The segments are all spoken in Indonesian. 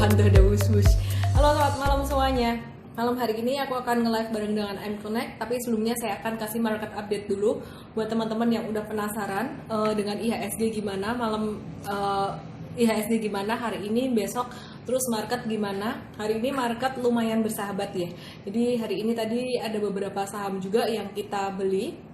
depan tuh ada wush-wush. Halo, selamat malam semuanya. Malam hari ini aku akan nge-live bareng dengan I'm Connect, tapi sebelumnya saya akan kasih market update dulu buat teman-teman yang udah penasaran dengan IHSG gimana malam IHSG gimana hari ini, besok, terus market gimana. Hari ini market lumayan bersahabat ya. Jadi hari ini tadi ada beberapa saham juga yang kita beli.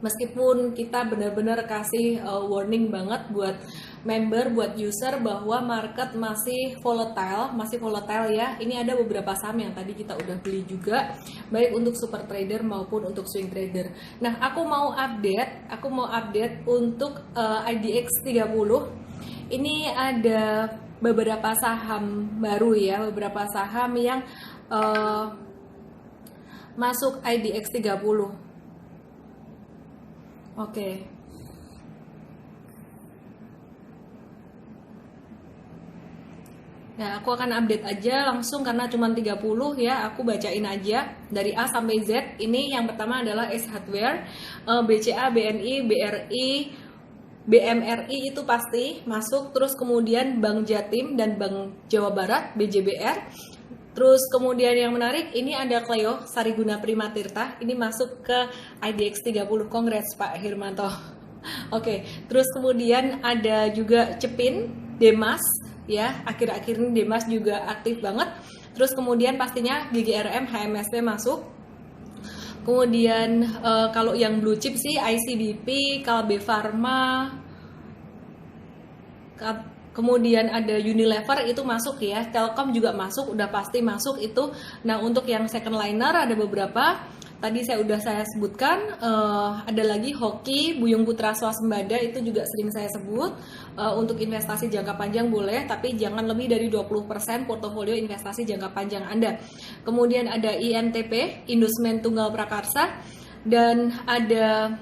Meskipun kita benar-benar kasih warning banget buat member, buat user bahwa market masih volatile ya. Ini ada beberapa saham yang tadi kita udah beli juga, baik untuk super trader maupun untuk swing trader. Nah, aku mau update untuk IDX 30. Ini ada beberapa saham baru ya, beberapa saham yang masuk IDX 30. Oke. Nah, aku akan update aja langsung karena cuma 30 ya, aku bacain aja dari A sampai Z. Ini yang pertama adalah S Hardware, BCA, BNI, BRI, BMRI itu pasti masuk, terus kemudian Bank Jatim dan Bank Jawa Barat, BJBR. Terus kemudian yang menarik, ini ada Cleo, Sariguna Prima Tirta, ini masuk ke IDX 30, Congrats Pak Hirmanto. Oke, terus kemudian ada juga Cepin, Demas, ya, akhir-akhir ini Demas juga aktif banget. Terus kemudian pastinya GGRM, HMSP masuk. Kemudian kalau yang blue chip sih ICBP, Kalbe Pharma, kemudian ada Unilever itu masuk ya, Telkom juga masuk, udah pasti masuk itu. Nah, untuk yang second liner ada beberapa. Tadi saya sebutkan, ada lagi Hoki, Buyung Putra Swasembada itu juga sering saya sebut. Untuk investasi jangka panjang boleh, tapi jangan lebih dari 20% portofolio investasi jangka panjang Anda. Kemudian ada INTP, Industmen Tunggal Prakarsa, dan ada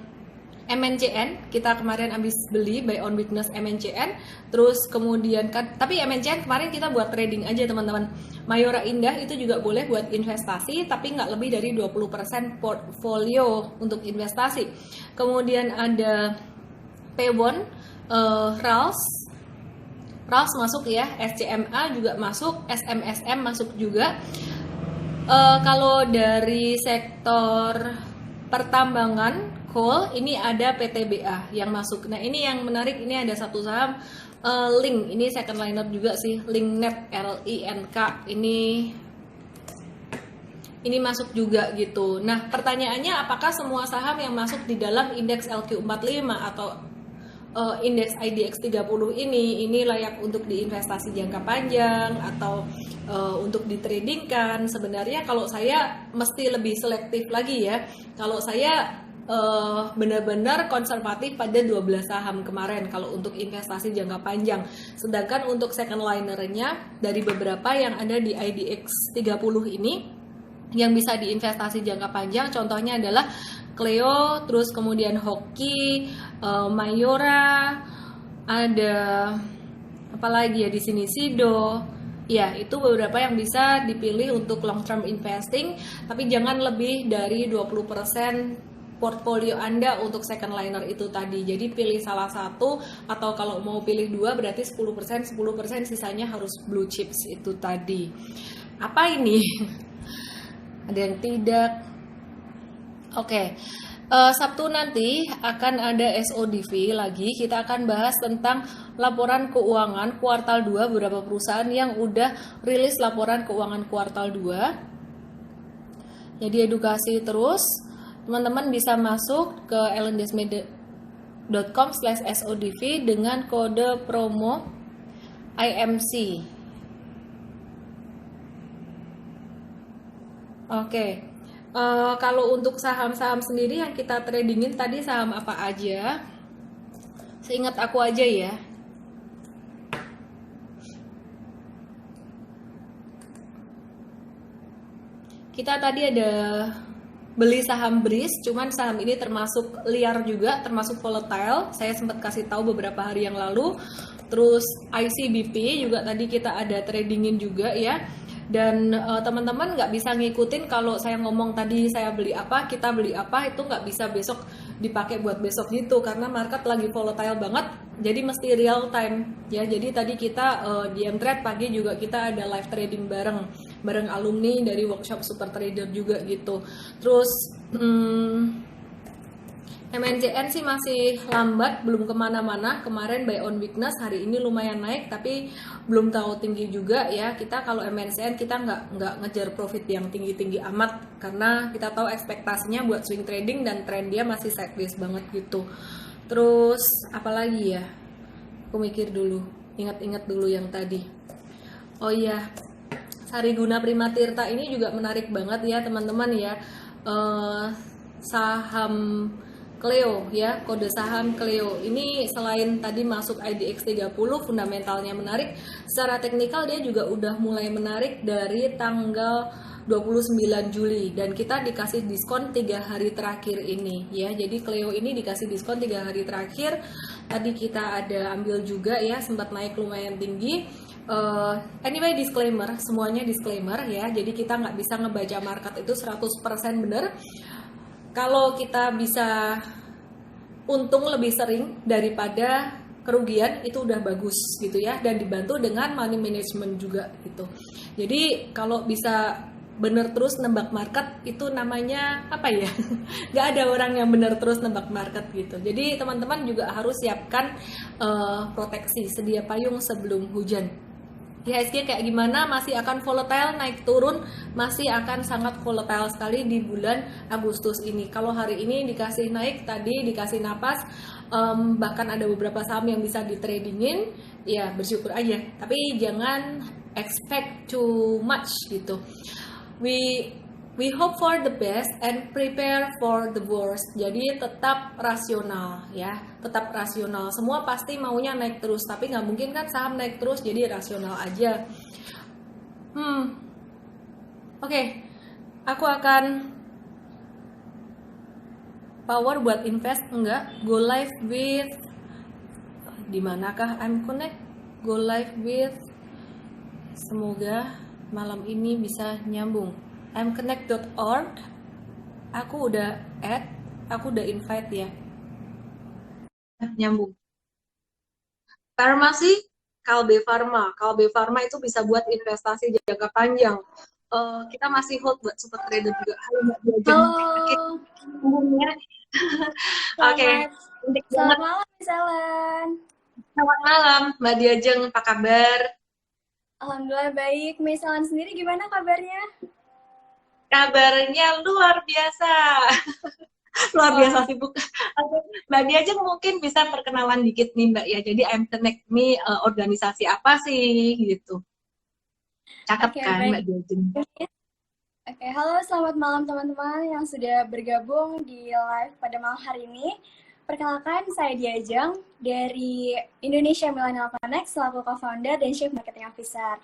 MNCN, kita kemarin habis beli buy on weakness MNCN, terus kemudian tapi MNCN kemarin kita buat trading aja teman-teman. Mayora Indah itu juga boleh buat investasi, tapi nggak lebih dari 20% portfolio untuk investasi. Kemudian ada Pewon, Rals masuk ya, SCMA juga masuk, SMSM masuk juga. Kalau dari sektor pertambangan coal, ini ada PTBA yang masuk. Nah, ini yang menarik, ini ada satu saham Link, ini second liner juga sih, Linknet, LINK, ini masuk juga gitu. Nah, pertanyaannya apakah semua saham yang masuk di dalam indeks LQ45 atau indeks IDX 30 ini layak untuk diinvestasi jangka panjang atau untuk ditradingkan? Sebenarnya kalau saya mesti lebih selektif lagi ya. Kalau saya benar-benar konservatif pada 12 saham kemarin kalau untuk investasi jangka panjang. Sedangkan untuk second linernya dari beberapa yang ada di IDX 30 ini yang bisa diinvestasi jangka panjang, contohnya adalah Cleo, terus kemudian Hoki, Mayora, ada apa lagi ya di sini, Sido. Ya, itu beberapa yang bisa dipilih untuk long term investing, tapi jangan lebih dari 20% portfolio Anda untuk second liner itu tadi. Jadi pilih salah satu, atau kalau mau pilih dua berarti 10%, sisanya harus blue chips itu tadi. Apa ini? Ada yang tidak. Oke. Sabtu nanti akan ada SODV lagi. Kita akan bahas tentang laporan keuangan kuartal 2, beberapa perusahaan yang udah rilis laporan keuangan kuartal 2. Jadi edukasi terus. Teman-teman bisa masuk ke elendesmedia.com/SODV dengan kode promo IMC. Oke. Kalau untuk saham-saham sendiri yang kita tradingin tadi, saham apa aja? Seingat aku aja ya. Kita tadi ada beli saham BRIS, cuman saham ini termasuk liar juga, termasuk volatile. Saya sempat kasih tahu beberapa hari yang lalu. Terus ICBP juga tadi kita ada tradingin juga ya. Dan teman-teman nggak bisa ngikutin kalau saya ngomong tadi saya beli apa, kita beli apa, itu nggak bisa besok dipakai buat besok gitu karena market lagi volatile banget, jadi mesti real time ya. Jadi tadi kita di Mtrade pagi juga kita ada live trading bareng alumni dari workshop Super Trader juga gitu. Terus MNCN sih masih lambat, belum kemana-mana. Kemarin buy on weakness, hari ini lumayan naik, tapi belum terlalu tinggi juga ya. Kita kalau MNCN kita nggak ngejar profit yang tinggi-tinggi amat, karena kita tahu ekspektasinya buat swing trading dan tren dia masih sideways banget gitu. Terus apalagi ya? Aku mikir dulu, ingat-ingat dulu yang tadi. Oh iya, Sariguna Primatirta ini juga menarik banget ya teman-teman ya. Saham Cleo ya, kode saham Cleo ini selain tadi masuk IDX 30 fundamentalnya menarik, secara teknikal dia juga udah mulai menarik dari tanggal 29 Juli dan kita dikasih diskon 3 hari terakhir ini ya. Jadi Cleo ini dikasih diskon 3 hari terakhir. Tadi kita ada ambil juga ya, sempat naik lumayan tinggi. Anyway, disclaimer, semuanya disclaimer ya. Jadi kita nggak bisa ngebaca market itu 100% benar. Kalau kita bisa untung lebih sering daripada kerugian, itu udah bagus gitu ya, dan dibantu dengan money management juga gitu. Jadi kalau bisa bener terus nebak market itu namanya apa ya? Gak ada orang yang bener terus nebak market gitu. Jadi teman-teman juga harus siapkan proteksi, sedia payung sebelum hujan. IHSG kayak gimana, masih akan volatile, naik turun, masih akan sangat volatile sekali di bulan Agustus ini. Kalau hari ini dikasih naik, tadi dikasih napas, bahkan ada beberapa saham yang bisa ditradingin, ya bersyukur aja. Tapi jangan expect too much gitu. We hope for the best and prepare for the worst. Jadi tetap rasional ya, tetap rasional. Semua pasti maunya naik terus, tapi nggak mungkin kan saham naik terus, jadi rasional aja. Oke. Aku akan power buat invest enggak? Go live with di manakah I'm connect? Go live with, semoga malam ini bisa nyambung. mconnect.org, aku udah add, aku udah invite ya. Nyambung. Farmasi, Kalbe Pharma. Kalbe Pharma itu bisa buat investasi jangka panjang. Kita masih hold buat super trader juga. Halo Mbak Diajeng. Oke. Selamat malam, Miss Ellen. Selamat malam, Mbak Diajeng. Apa kabar? Alhamdulillah baik. Miss Ellen sendiri gimana kabarnya? Kabarnya luar biasa. Luar biasa sibuk. Mbak Diajeng mungkin bisa perkenalan dikit nih Mbak ya. Jadi mConnect ini organisasi apa sih gitu. Cakep kan Mbak Diajeng. Oke, halo selamat malam teman-teman yang sudah bergabung di live pada malam hari ini. Perkenalkan, saya Diajeng dari Indonesia Millennial Connect selaku co-founder dan Chief Marketing Officer.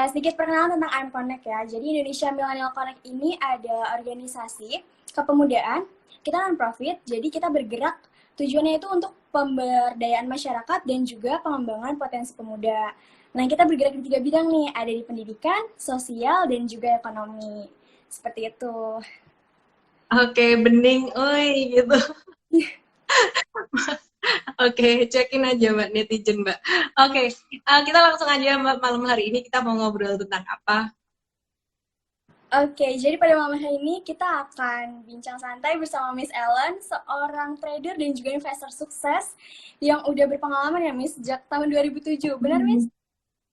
Sedikit perkenalan tentang mConnect ya. Jadi Indonesia Millennial Connect ini ada organisasi kepemudaan, kita non-profit, jadi kita bergerak tujuannya itu untuk pemberdayaan masyarakat dan juga pengembangan potensi pemuda. Nah, kita bergerak di 3 bidang nih, ada di pendidikan, sosial, dan juga ekonomi. Seperti itu. Oke, bening, oi gitu. Oke, cekin aja Mbak netizen Mbak. Oke, kita langsung aja Mbak, malam hari ini kita mau ngobrol tentang apa? Oke, jadi pada malam hari ini kita akan bincang santai bersama Miss Ellen, seorang trader dan juga investor sukses yang udah berpengalaman ya Miss, sejak tahun 2007. Benar Miss?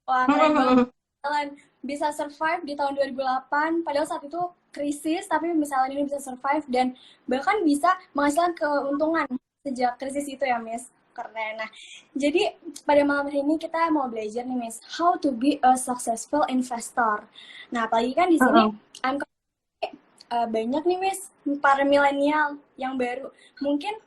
Wah, keren banget. Ellen bisa survive di tahun 2008, padahal saat itu krisis, tapi Miss Ellen ini bisa survive dan bahkan bisa menghasilkan keuntungan sejak krisis itu ya Miss. Keren. Nah, jadi pada malam hari ini kita mau belajar nih Miss, how to be a successful investor. Nah, apalagi kan di sini banyak nih Miss, para milenial yang baru. Mungkin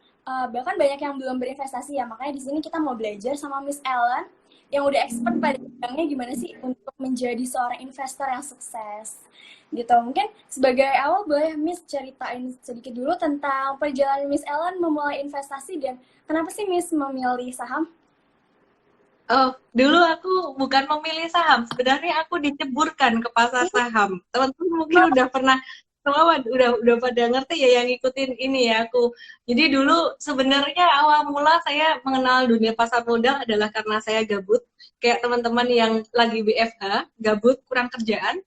bahkan banyak yang belum berinvestasi ya, makanya di sini kita mau belajar sama Miss Ellen yang udah expert pada bidangnya gimana sih untuk menjadi seorang investor yang sukses. Gitu. Mungkin sebagai awal boleh Miss ceritain sedikit dulu tentang perjalanan Miss Ellen memulai investasi dan kenapa sih Miss memilih saham? Oh, dulu aku bukan memilih saham, sebenarnya aku diceburkan ke pasar saham. Teman-teman mungkin udah pernah Semua udah pada ngerti ya yang ngikutin ini ya aku. Jadi dulu sebenarnya awal mula saya mengenal dunia pasar modal adalah karena saya gabut. Kayak teman-teman yang lagi WFH, gabut, kurang kerjaan.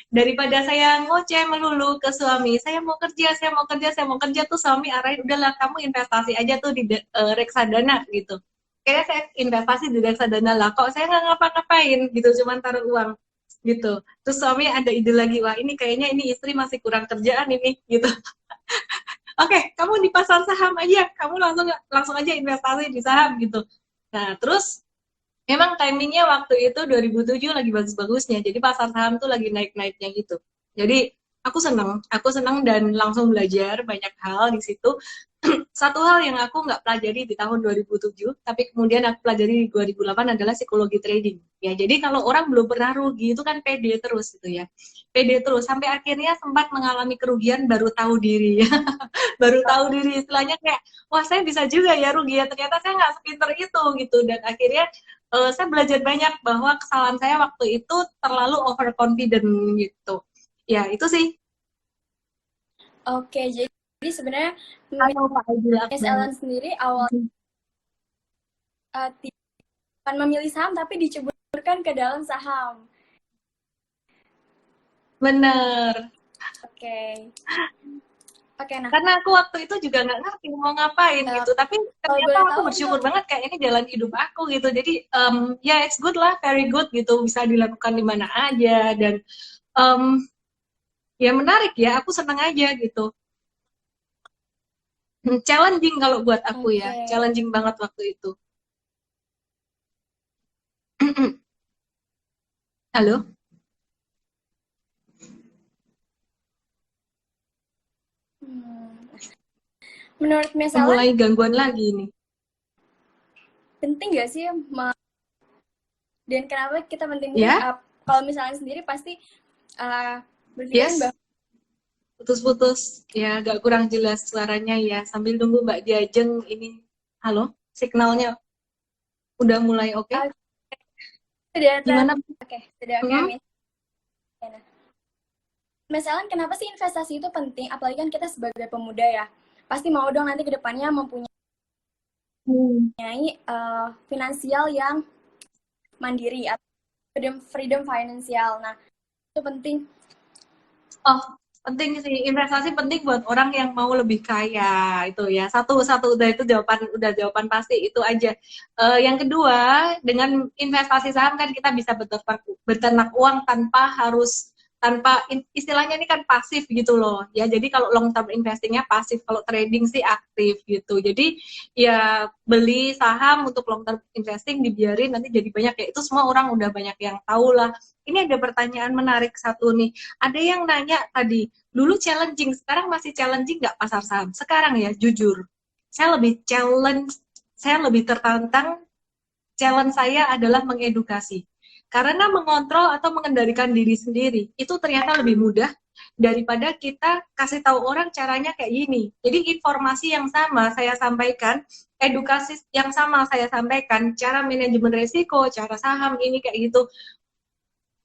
Daripada saya ngoceh melulu ke suami, saya mau kerja, saya mau kerja, saya mau kerja, tuh suami arahin, udahlah kamu investasi aja tuh di reksadana gitu. Kayaknya saya investasi di reksadana lah, kok saya nggak ngapa-ngapain gitu, cuman taruh uang gitu. Terus suami ada ide lagi, wah ini kayaknya ini istri masih kurang kerjaan ini gitu. Oke, kamu di pasar saham aja, kamu langsung langsung aja investasi di saham gitu. Nah, terus memang timingnya waktu itu 2007 lagi bagus-bagusnya, jadi pasar saham tuh lagi naik-naiknya gitu. Jadi aku senang dan langsung belajar banyak hal di situ. Satu hal yang aku nggak pelajari di tahun 2007, tapi kemudian aku pelajari di 2008 adalah psikologi trading. Ya, jadi kalau orang belum pernah rugi itu kan pede terus gitu ya. Pede terus sampai akhirnya sempat mengalami kerugian baru tahu diri. Baru tahu diri istilahnya kayak wah saya bisa juga ya rugi ya, ternyata saya nggak sepinter itu gitu. Dan akhirnya saya belajar banyak bahwa kesalahan saya waktu itu terlalu overconfident gitu. Ya itu sih. Oke, jadi sebenarnya Halo Pak Aidil Miss Akbar. Ellen sendiri awal bukan memilih saham tapi diceburkan ke dalam saham. Bener. Oke. Oke, nah Karena aku waktu itu juga nggak ngerti mau ngapain gitu. Tapi kalau ternyata boleh aku tahu bersyukur untuk banget kayak ini jalan hidup aku gitu. Jadi ya it's good lah, very good gitu. Bisa dilakukan di mana aja dan um, ya menarik ya. Aku seneng aja gitu. Challenging kalau buat aku ya. oke. Challenging banget waktu itu. Halo? Hmm. Menurut Miss Ellen, Mulai gangguan lagi ini. penting nggak sih dan kenapa kita penting Ya? kalau misalnya sendiri pasti berpikiran Yes? bahwa Putus-putus. Ya, agak kurang jelas suaranya ya. Sambil nunggu Mbak Diajeng ini. Halo? Signalnya udah mulai oke? uh, sudah Gimana? oke, sudah oke Hmm? Miss. Nah, Miss Ellen, kenapa sih investasi itu penting? Apalagi kan kita sebagai pemuda ya, pasti mau dong nanti kedepannya mempunyai Hmm. finansial yang mandiri atau freedom finansial. Nah, itu penting. Oh, penting sih. Investasi penting buat orang yang mau lebih kaya itu ya. Satu udah jawaban pasti itu aja. Yang kedua, dengan investasi saham kan kita bisa berternak uang tanpa istilahnya ini kan pasif gitu loh ya. Jadi kalau long term investingnya pasif, kalau trading sih aktif gitu. Jadi ya beli saham untuk long term investing dibiarin nanti jadi banyak ya, itu semua orang udah banyak yang tahu lah. Ini ada pertanyaan menarik satu nih, ada yang nanya tadi, dulu challenging, sekarang masih challenging nggak pasar saham? Sekarang ya, jujur, saya lebih tertantang, challenge saya adalah mengedukasi. Karena mengontrol atau mengendalikan diri sendiri, itu ternyata lebih mudah daripada kita kasih tahu orang caranya kayak gini. Jadi informasi yang sama saya sampaikan, edukasi yang sama saya sampaikan, cara manajemen resiko, cara saham ini kayak gitu,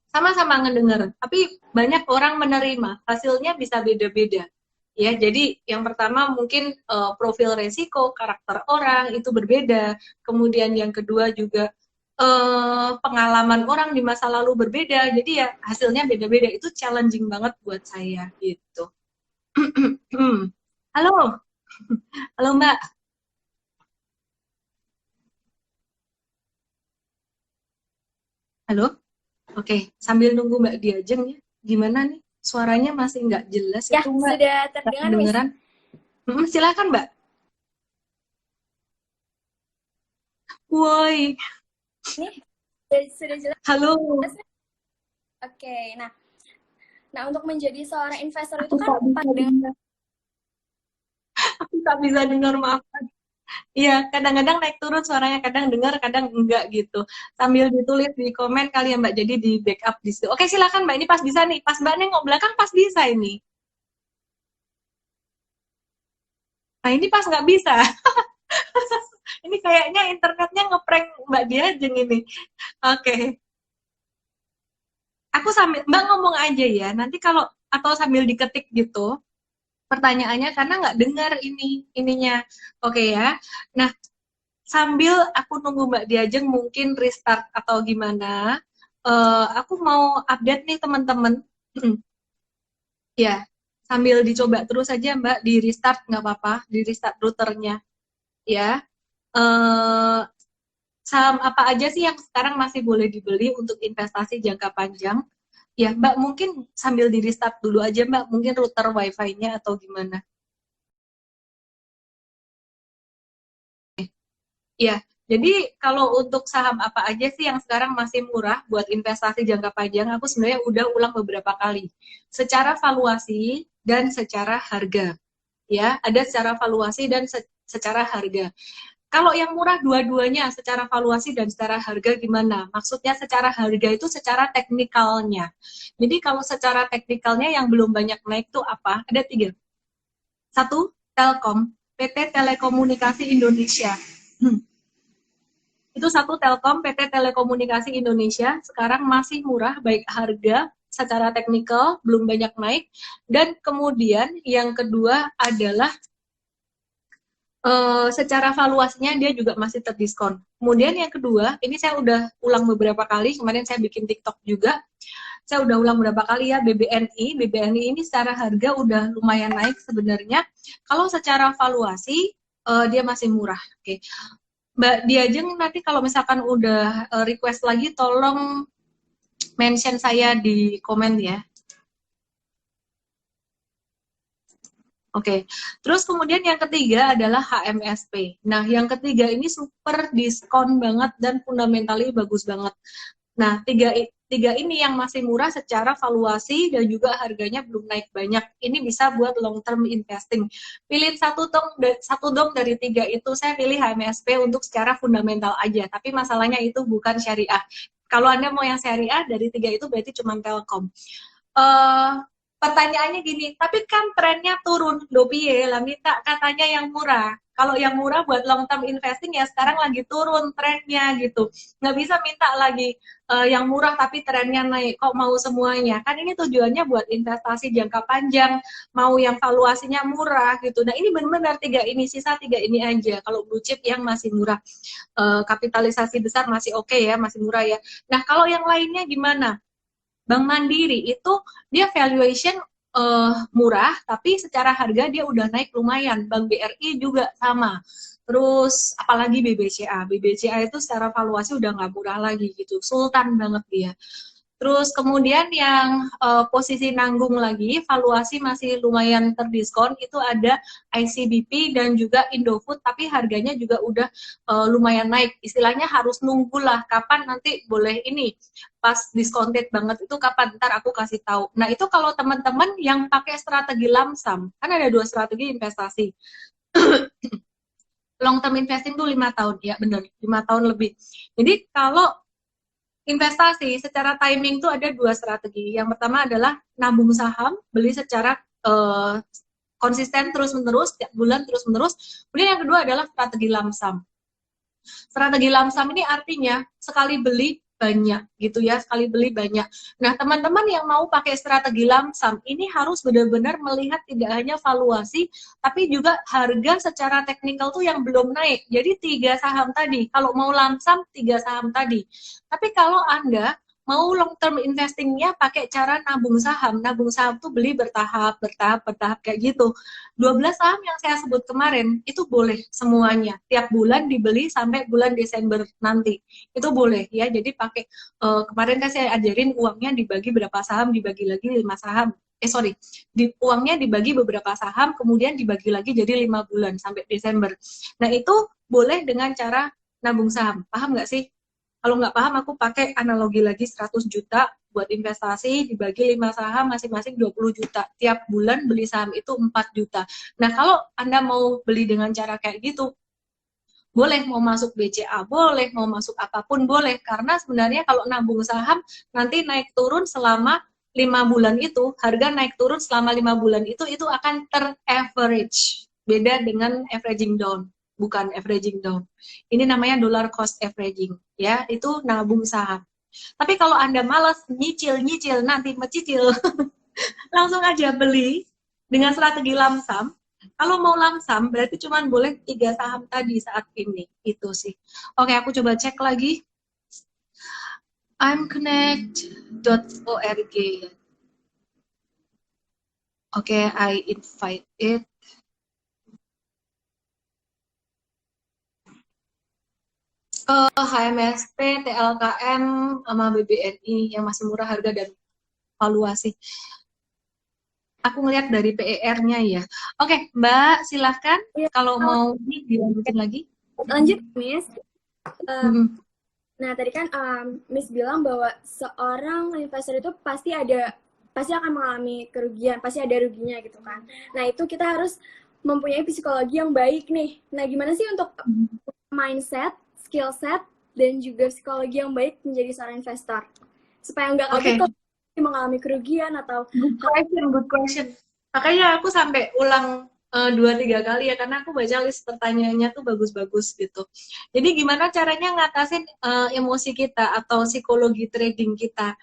sama-sama ngedenger, tapi banyak orang menerima, hasilnya bisa beda-beda. Ya, jadi yang pertama mungkin profil resiko, karakter orang itu berbeda. Kemudian yang kedua juga pengalaman orang di masa lalu berbeda. Jadi ya hasilnya beda-beda. Itu challenging banget buat saya gitu. Halo, halo Mbak. Halo. Oke, sambil nunggu Mbak Diajeng ya. Gimana nih? Suaranya masih nggak jelas Ya, itu Mbak. sudah Nggak terdengar, Miss. kedengeran. Silakan Mbak. Woi, Ini sudah jelas. halo. Oke, nah untuk menjadi seorang investor itu Aku kan tak bisa dengan dengar. Aku tak bisa dengar, maaf. Iya, kadang-kadang naik turun suaranya, kadang dengar, kadang enggak gitu. Sambil ditulis di komen kali ya Mbak, jadi di backup di situ. Oke, silakan Mbak, ini pas bisa nih. Pas Mbak nengok belakang pas bisa ini. Nah, ini pas nggak bisa. Ini kayaknya internetnya ngeprank Mbak Diajeng ini. Oke. Aku sambil Mbak ngomong aja ya. Nanti kalau atau sambil diketik gitu pertanyaannya karena nggak dengar ininya. Oke ya. Nah, sambil aku nunggu Mbak Diajeng mungkin restart atau gimana, aku mau update nih teman-teman. Ya, sambil dicoba terus aja Mbak, di restart nggak apa-apa, di restart routernya. Ya, eh, saham apa aja sih yang sekarang masih boleh dibeli untuk investasi jangka panjang? Ya, Mbak mungkin sambil di restart dulu aja Mbak, mungkin router wifi-nya atau gimana? Ya, jadi kalau untuk saham apa aja sih yang sekarang masih murah buat investasi jangka panjang, aku sebenarnya udah ulang beberapa kali. Secara valuasi dan secara harga. Ya, ada secara valuasi dan secara harga. Kalau yang murah dua-duanya secara valuasi dan secara harga gimana? Maksudnya secara harga itu secara teknikalnya. Jadi kalau secara teknikalnya yang belum banyak naik tuh apa? Ada tiga. Satu, Telkom, PT Telekomunikasi Indonesia. Itu satu Telkom, PT Telekomunikasi Indonesia, sekarang masih murah, baik harga, secara teknikal, belum banyak naik. Dan kemudian yang kedua adalah secara valuasinya dia juga masih terdiskon. Kemudian yang kedua, ini saya udah ulang beberapa kali, kemarin saya bikin TikTok juga, saya udah ulang beberapa kali ya, BBNI ini secara harga udah lumayan naik sebenarnya. Kalau secara valuasi, dia masih murah. Oke. Mbak Diajeng nanti kalau misalkan udah request lagi, tolong mention saya di komen ya. Oke, terus kemudian yang ketiga adalah HMSP. Nah, yang ketiga ini super diskon banget dan fundamentalnya bagus banget. Nah, tiga ini yang masih murah secara valuasi dan juga harganya belum naik banyak. Ini bisa buat long term investing. Pilih satu dong dari tiga itu. Saya pilih HMSP untuk secara fundamental aja. Tapi masalahnya itu bukan syariah. Kalau Anda mau yang syariah, dari tiga itu berarti cuma Telkom. Uh, Pertanyaannya gini, tapi kan trennya turun, Dopie lah minta katanya yang murah. Kalau yang murah buat long term investing ya sekarang lagi turun trennya gitu. Nggak bisa minta lagi yang murah tapi trennya naik. Kok mau semuanya? Kan ini tujuannya buat investasi jangka panjang, mau yang valuasinya murah gitu. Nah ini benar-benar tiga ini, sisa tiga ini aja. Kalau blue chip yang masih murah, kapitalisasi besar masih oke ya, masih murah ya. Nah kalau yang lainnya gimana? Bank Mandiri itu dia valuation murah, tapi secara harga dia udah naik lumayan. Bank BRI juga sama. Terus apalagi BBCA. BBCA itu secara valuasi udah nggak murah lagi gitu. Sultan banget dia. Terus kemudian yang posisi nanggung lagi, valuasi masih lumayan terdiskon, itu ada ICBP dan juga Indofood, tapi harganya juga udah lumayan naik. Istilahnya harus nunggulah kapan nanti boleh ini, pas discounted banget itu kapan, ntar aku kasih tahu. Nah itu kalau teman-teman yang pakai strategi lamsam, kan ada dua strategi investasi. Long term investing tuh 5 tahun, ya bener, 5 tahun lebih. Jadi kalau investasi secara timing itu ada dua strategi. Yang pertama adalah nabung saham, beli secara konsisten terus-menerus, tiap bulan terus-menerus. Kemudian yang kedua adalah strategi lamsam. Strategi lamsam ini artinya sekali beli banyak gitu ya, sekali beli banyak. Nah, teman-teman yang mau pakai strategi lamsam ini harus benar-benar melihat tidak hanya valuasi, tapi juga harga secara teknikal tuh yang belum naik. Jadi tiga saham tadi, kalau mau lamsam tiga saham tadi. Tapi kalau Anda mau long term investingnya pakai cara nabung saham tuh beli bertahap kayak gitu. 12 saham yang saya sebut kemarin itu boleh semuanya, tiap bulan dibeli sampai bulan Desember nanti itu boleh ya. Jadi pakai kemarin kan saya ajarin uangnya dibagi berapa saham, dibagi lagi 5 saham, uangnya dibagi beberapa saham kemudian dibagi lagi jadi 5 bulan sampai Desember. Nah itu boleh dengan cara nabung saham. Paham nggak sih? Kalau nggak paham, aku pakai analogi lagi 100 juta buat investasi, dibagi 5 saham, masing-masing 20 juta. Tiap bulan beli saham itu 4 juta. Nah, kalau Anda mau beli dengan cara kayak gitu, boleh mau masuk BCA, boleh mau masuk apapun, boleh. Karena sebenarnya kalau nabung saham, nanti naik turun selama 5 bulan itu, harga naik turun selama 5 bulan itu akan ter-average. Beda dengan averaging down. Bukan averaging down. Ini namanya dollar cost averaging, ya, itu nabung saham. Tapi kalau Anda malas nyicil nanti mencicil langsung aja beli dengan strategi lamsam. Kalau mau lamsam berarti cuma boleh 3 saham tadi saat ini. Itu sih. Oke, aku coba cek lagi. imconnect.org. Oke, I invite it. HMSP, TLKM, sama BBNI yang masih murah harga dan valuasi. Aku ngelihat dari PER-nya ya. Oke, Mbak, silahkan Ya, kalau mau dilanjutin lagi. lanjut, Miss. Hmm. Nah, tadi kan Miss bilang bahwa seorang investor itu pasti akan mengalami kerugian, pasti ada ruginya gitu kan. Nah, itu kita harus mempunyai psikologi yang baik nih. Nah, gimana sih untuk mindset, skill set, dan juga psikologi yang baik menjadi seorang investor? Supaya nggak kaget kalau mengalami kerugian atau... Good question. Makanya aku sampai ulang 2-3 kali ya, karena aku baca list pertanyaannya tuh bagus-bagus gitu. Jadi gimana caranya ngatasin emosi kita atau psikologi trading kita?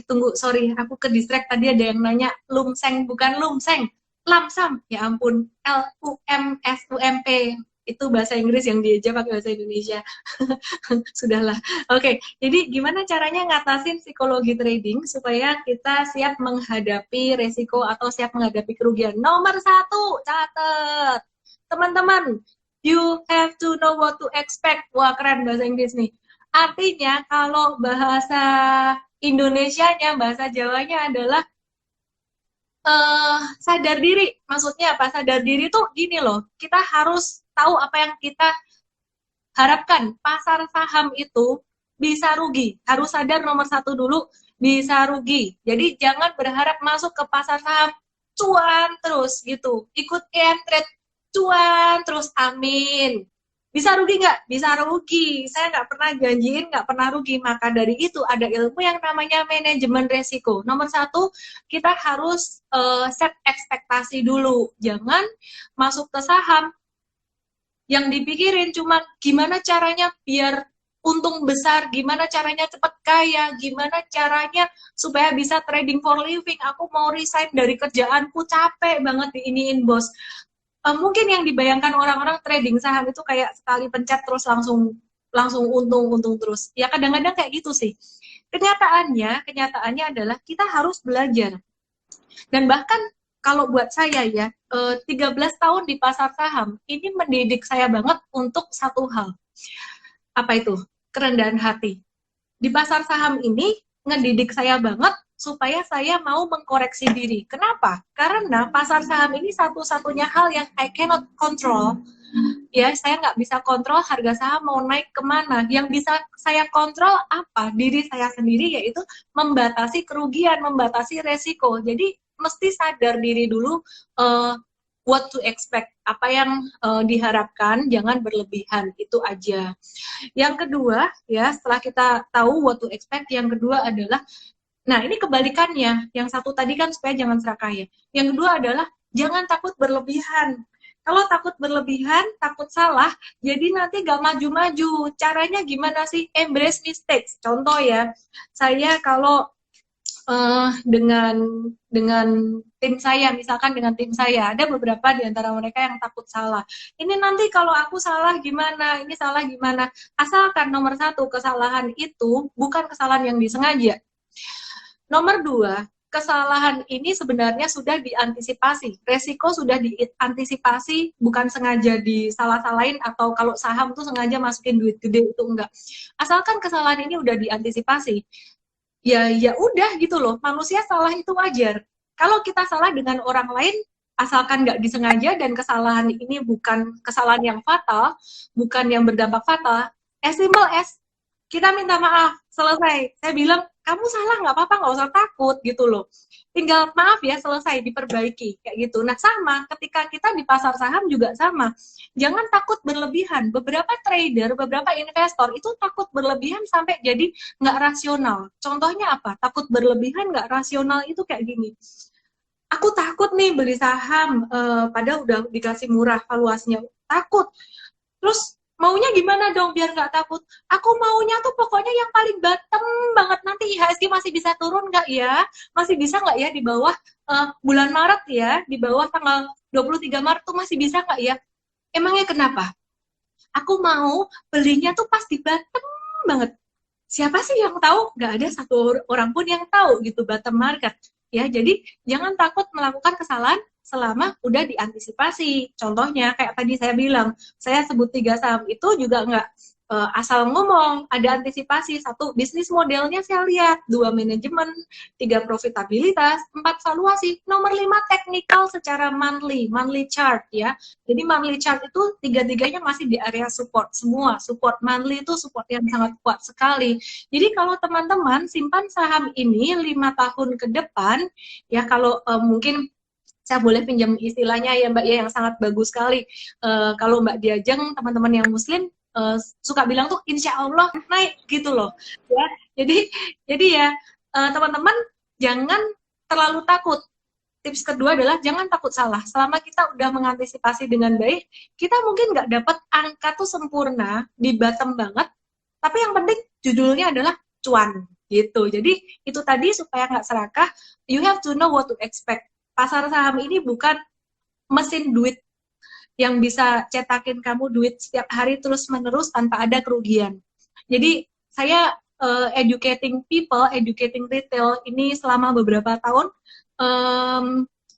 Tunggu, sorry, aku ke distract. Tadi ada yang nanya lumseng, bukan lumseng, lamsam. Ya ampun, LUMSUMP. Itu bahasa Inggris yang diajar pakai bahasa Indonesia. Sudahlah. Oke, jadi gimana caranya ngatasin psikologi trading supaya kita siap menghadapi resiko atau siap menghadapi kerugian? Nomor 1, catat. Teman-teman, you have to know what to expect. Wah, keren bahasa Inggris nih. Artinya, kalau bahasa Indonesianya, bahasa Jawanya adalah sadar diri. Maksudnya apa? Sadar diri tuh gini loh, kita harus tahu apa yang kita harapkan. Pasar saham itu bisa rugi. Harus sadar nomor 1 dulu, bisa rugi. Jadi jangan berharap masuk ke pasar saham cuan terus gitu. Ikut trade cuan terus, amin. Bisa rugi nggak? Bisa rugi. Saya nggak pernah janjiin nggak pernah rugi. Maka dari itu ada ilmu yang namanya manajemen resiko. Nomor 1, kita harus set ekspektasi dulu. Jangan masuk ke saham yang dipikirin cuma gimana caranya biar untung besar, gimana caranya cepat kaya, gimana caranya supaya bisa trading for living. Aku mau resign dari kerjaanku, capek banget diiniin bos. Mungkin yang dibayangkan orang-orang trading saham itu kayak sekali pencet terus langsung untung terus. Ya kadang-kadang kayak gitu sih. Kenyataannya adalah kita harus belajar. Dan bahkan kalau buat saya ya, 13 tahun di pasar saham, ini mendidik saya banget untuk satu hal. Apa itu? Kerendahan hati. Di pasar saham ini ngedidik saya banget supaya saya mau mengkoreksi diri. Kenapa? Karena pasar saham ini satu-satunya hal yang I cannot control. Ya, saya nggak bisa kontrol harga saham mau naik kemana. Yang bisa saya kontrol apa? Diri saya sendiri, yaitu membatasi kerugian, membatasi resiko. Jadi mesti sadar diri dulu what to expect, apa yang diharapkan, jangan berlebihan, itu aja. Yang kedua, ya setelah kita tahu what to expect, yang kedua adalah, nah ini kebalikannya, yang satu tadi kan supaya jangan serakah ya. Yang kedua adalah jangan takut berlebihan. Kalau takut berlebihan, takut salah, jadi nanti gak maju-maju. Caranya gimana sih? Embrace mistakes. Contoh ya, saya kalau dengan tim saya, misalkan dengan tim saya, ada beberapa di antara mereka yang takut salah. Ini nanti kalau aku salah gimana? Ini salah gimana? Asalkan nomor 1, kesalahan itu bukan kesalahan yang disengaja. Nomor 2, kesalahan ini sebenarnya sudah diantisipasi. Resiko sudah diantisipasi, bukan sengaja disalah-salahin atau kalau saham tuh sengaja masukin duit gede, itu enggak. Asalkan kesalahan ini udah diantisipasi. Ya udah gitu loh, manusia salah itu wajar. Kalau kita salah dengan orang lain, asalkan nggak disengaja dan kesalahan ini bukan kesalahan yang fatal, bukan yang berdampak fatal, as simple as kita minta maaf, selesai. Saya bilang, kamu salah, nggak apa-apa, nggak usah takut gitu loh. Tinggal maaf ya, selesai, diperbaiki kayak gitu. Nah sama, ketika kita di pasar saham juga sama. Jangan takut berlebihan. Beberapa trader, beberapa investor itu takut berlebihan sampai jadi nggak rasional. Contohnya apa? Takut berlebihan nggak rasional itu kayak gini. Aku takut nih beli saham, padahal udah dikasih murah valuasinya. Takut. Terus Maunya gimana dong biar nggak takut? Aku maunya tuh pokoknya yang paling bottom banget. Nanti IHSG masih bisa turun nggak ya? Masih bisa nggak ya di bawah bulan Maret ya? Di bawah tanggal 23 Maret tuh masih bisa nggak ya? Emangnya kenapa? Aku mau belinya tuh pas di bottom banget. Siapa sih yang tahu? Nggak ada satu orang pun yang tahu gitu bottom market. Ya, jadi jangan takut melakukan kesalahan selama udah diantisipasi. Contohnya kayak tadi saya bilang, saya sebut 3 saham itu juga nggak asal ngomong, ada antisipasi. 1, bisnis modelnya saya lihat, 2, manajemen, 3, profitabilitas, 4, valuasi, nomor 5, teknikal secara monthly chart ya. Jadi monthly chart itu tiga-tiganya masih di area support semua. Support monthly itu support yang sangat kuat sekali. Jadi kalau teman-teman simpan saham ini 5 tahun ke depan, ya kalau mungkin saya boleh pinjam istilahnya ya Mbak ya yang sangat bagus sekali. Kalau Mbak Diajeng, teman-teman yang Muslim suka bilang tuh insya Allah naik gitu loh. Ya, jadi ya teman-teman jangan terlalu takut. Tips kedua adalah jangan takut salah. Selama kita udah mengantisipasi dengan baik, kita mungkin nggak dapat angka tuh sempurna di bottom banget, tapi yang penting judulnya adalah cuan gitu. Jadi itu tadi supaya nggak serakah, you have to know what to expect. Pasar saham ini bukan mesin duit yang bisa cetakin kamu duit setiap hari terus-menerus tanpa ada kerugian. Jadi saya educating people, educating retail ini selama beberapa tahun,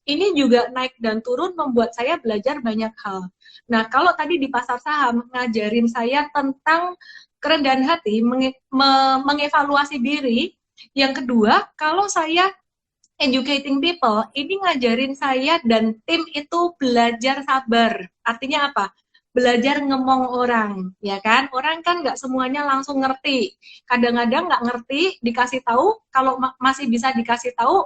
ini juga naik dan turun membuat saya belajar banyak hal. Nah, kalau tadi di pasar saham ngajarin saya tentang kerendahan hati, mengevaluasi diri. Yang kedua, kalau saya educating people, ini ngajarin saya dan tim itu belajar sabar. Artinya apa? Belajar ngemong orang, ya kan? Orang kan nggak semuanya langsung ngerti. Kadang-kadang nggak ngerti, dikasih tahu, kalau masih bisa dikasih tahu,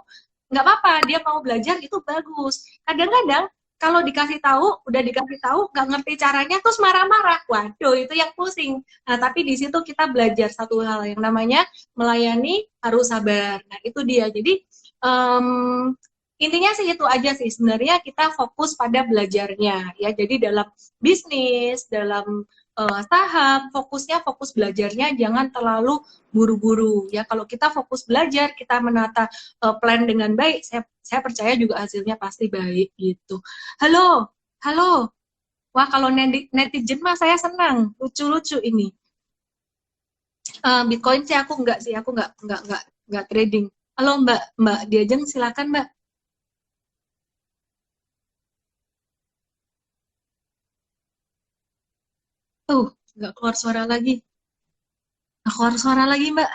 nggak apa-apa, dia mau belajar itu bagus. Kadang-kadang kalau dikasih tahu, udah dikasih tahu, nggak ngerti caranya, terus marah-marah. Waduh, itu yang pusing. Nah, tapi di situ kita belajar satu hal yang namanya melayani harus sabar. Nah, itu dia. Jadi, intinya sih itu aja sih. Sebenarnya kita fokus pada belajarnya. Ya, jadi dalam bisnis, dalam saham, fokus belajarnya, jangan terlalu buru-buru ya. Kalau kita fokus belajar, kita menata plan dengan baik, saya percaya juga hasilnya pasti baik gitu. Halo, halo. Wah, kalau netizen mah saya senang, lucu-lucu ini. Bitcoin sih aku nggak trading. Halo Mbak Diajeng, silakan Mbak. Tuh, nggak keluar suara lagi. Nggak keluar suara lagi Mbak.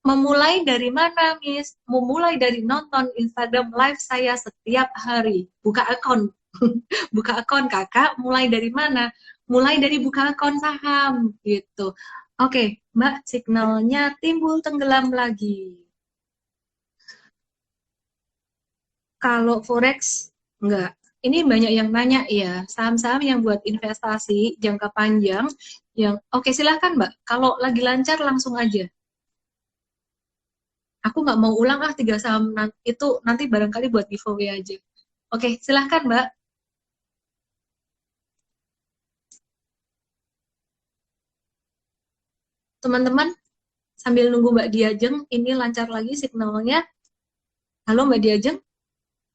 Memulai dari mana, Miss? Memulai dari nonton Instagram live saya setiap hari. Buka akun. Buka akun, Kakak. Mulai dari mana? Mulai dari buka akun saham. Gitu. Oke, Mbak, signalnya timbul tenggelam lagi. Kalau Forex, enggak. Ini banyak yang nanya ya, saham-saham yang buat investasi jangka panjang, yang oke silahkan Mbak, kalau lagi lancar langsung aja. Aku nggak mau ulang 3 saham itu nanti barangkali buat giveaway aja. Oke, silahkan Mbak. Teman-teman, sambil nunggu Mbak Diajeng, ini lancar lagi signalnya. Halo Mbak Diajeng?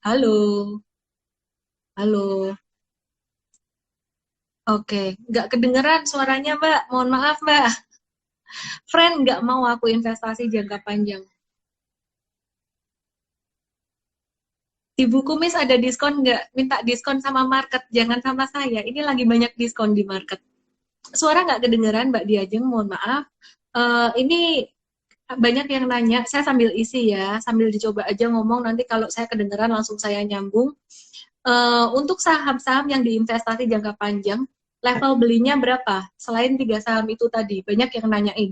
Halo? Halo? Oke, nggak kedengeran suaranya Mbak, mohon maaf Mbak. Friend, nggak mau aku investasi jangka panjang. Di buku Miss ada diskon nggak? Minta diskon sama market, jangan sama saya. Ini lagi banyak diskon di market. Suara nggak kedengeran Mbak Diajeng, mohon maaf. Ini banyak yang nanya, saya sambil isi ya, sambil dicoba aja ngomong, nanti kalau saya kedengeran langsung saya nyambung. Untuk saham-saham yang diinvestasi jangka panjang, level belinya berapa? Selain 3 saham itu tadi, banyak yang nanyain.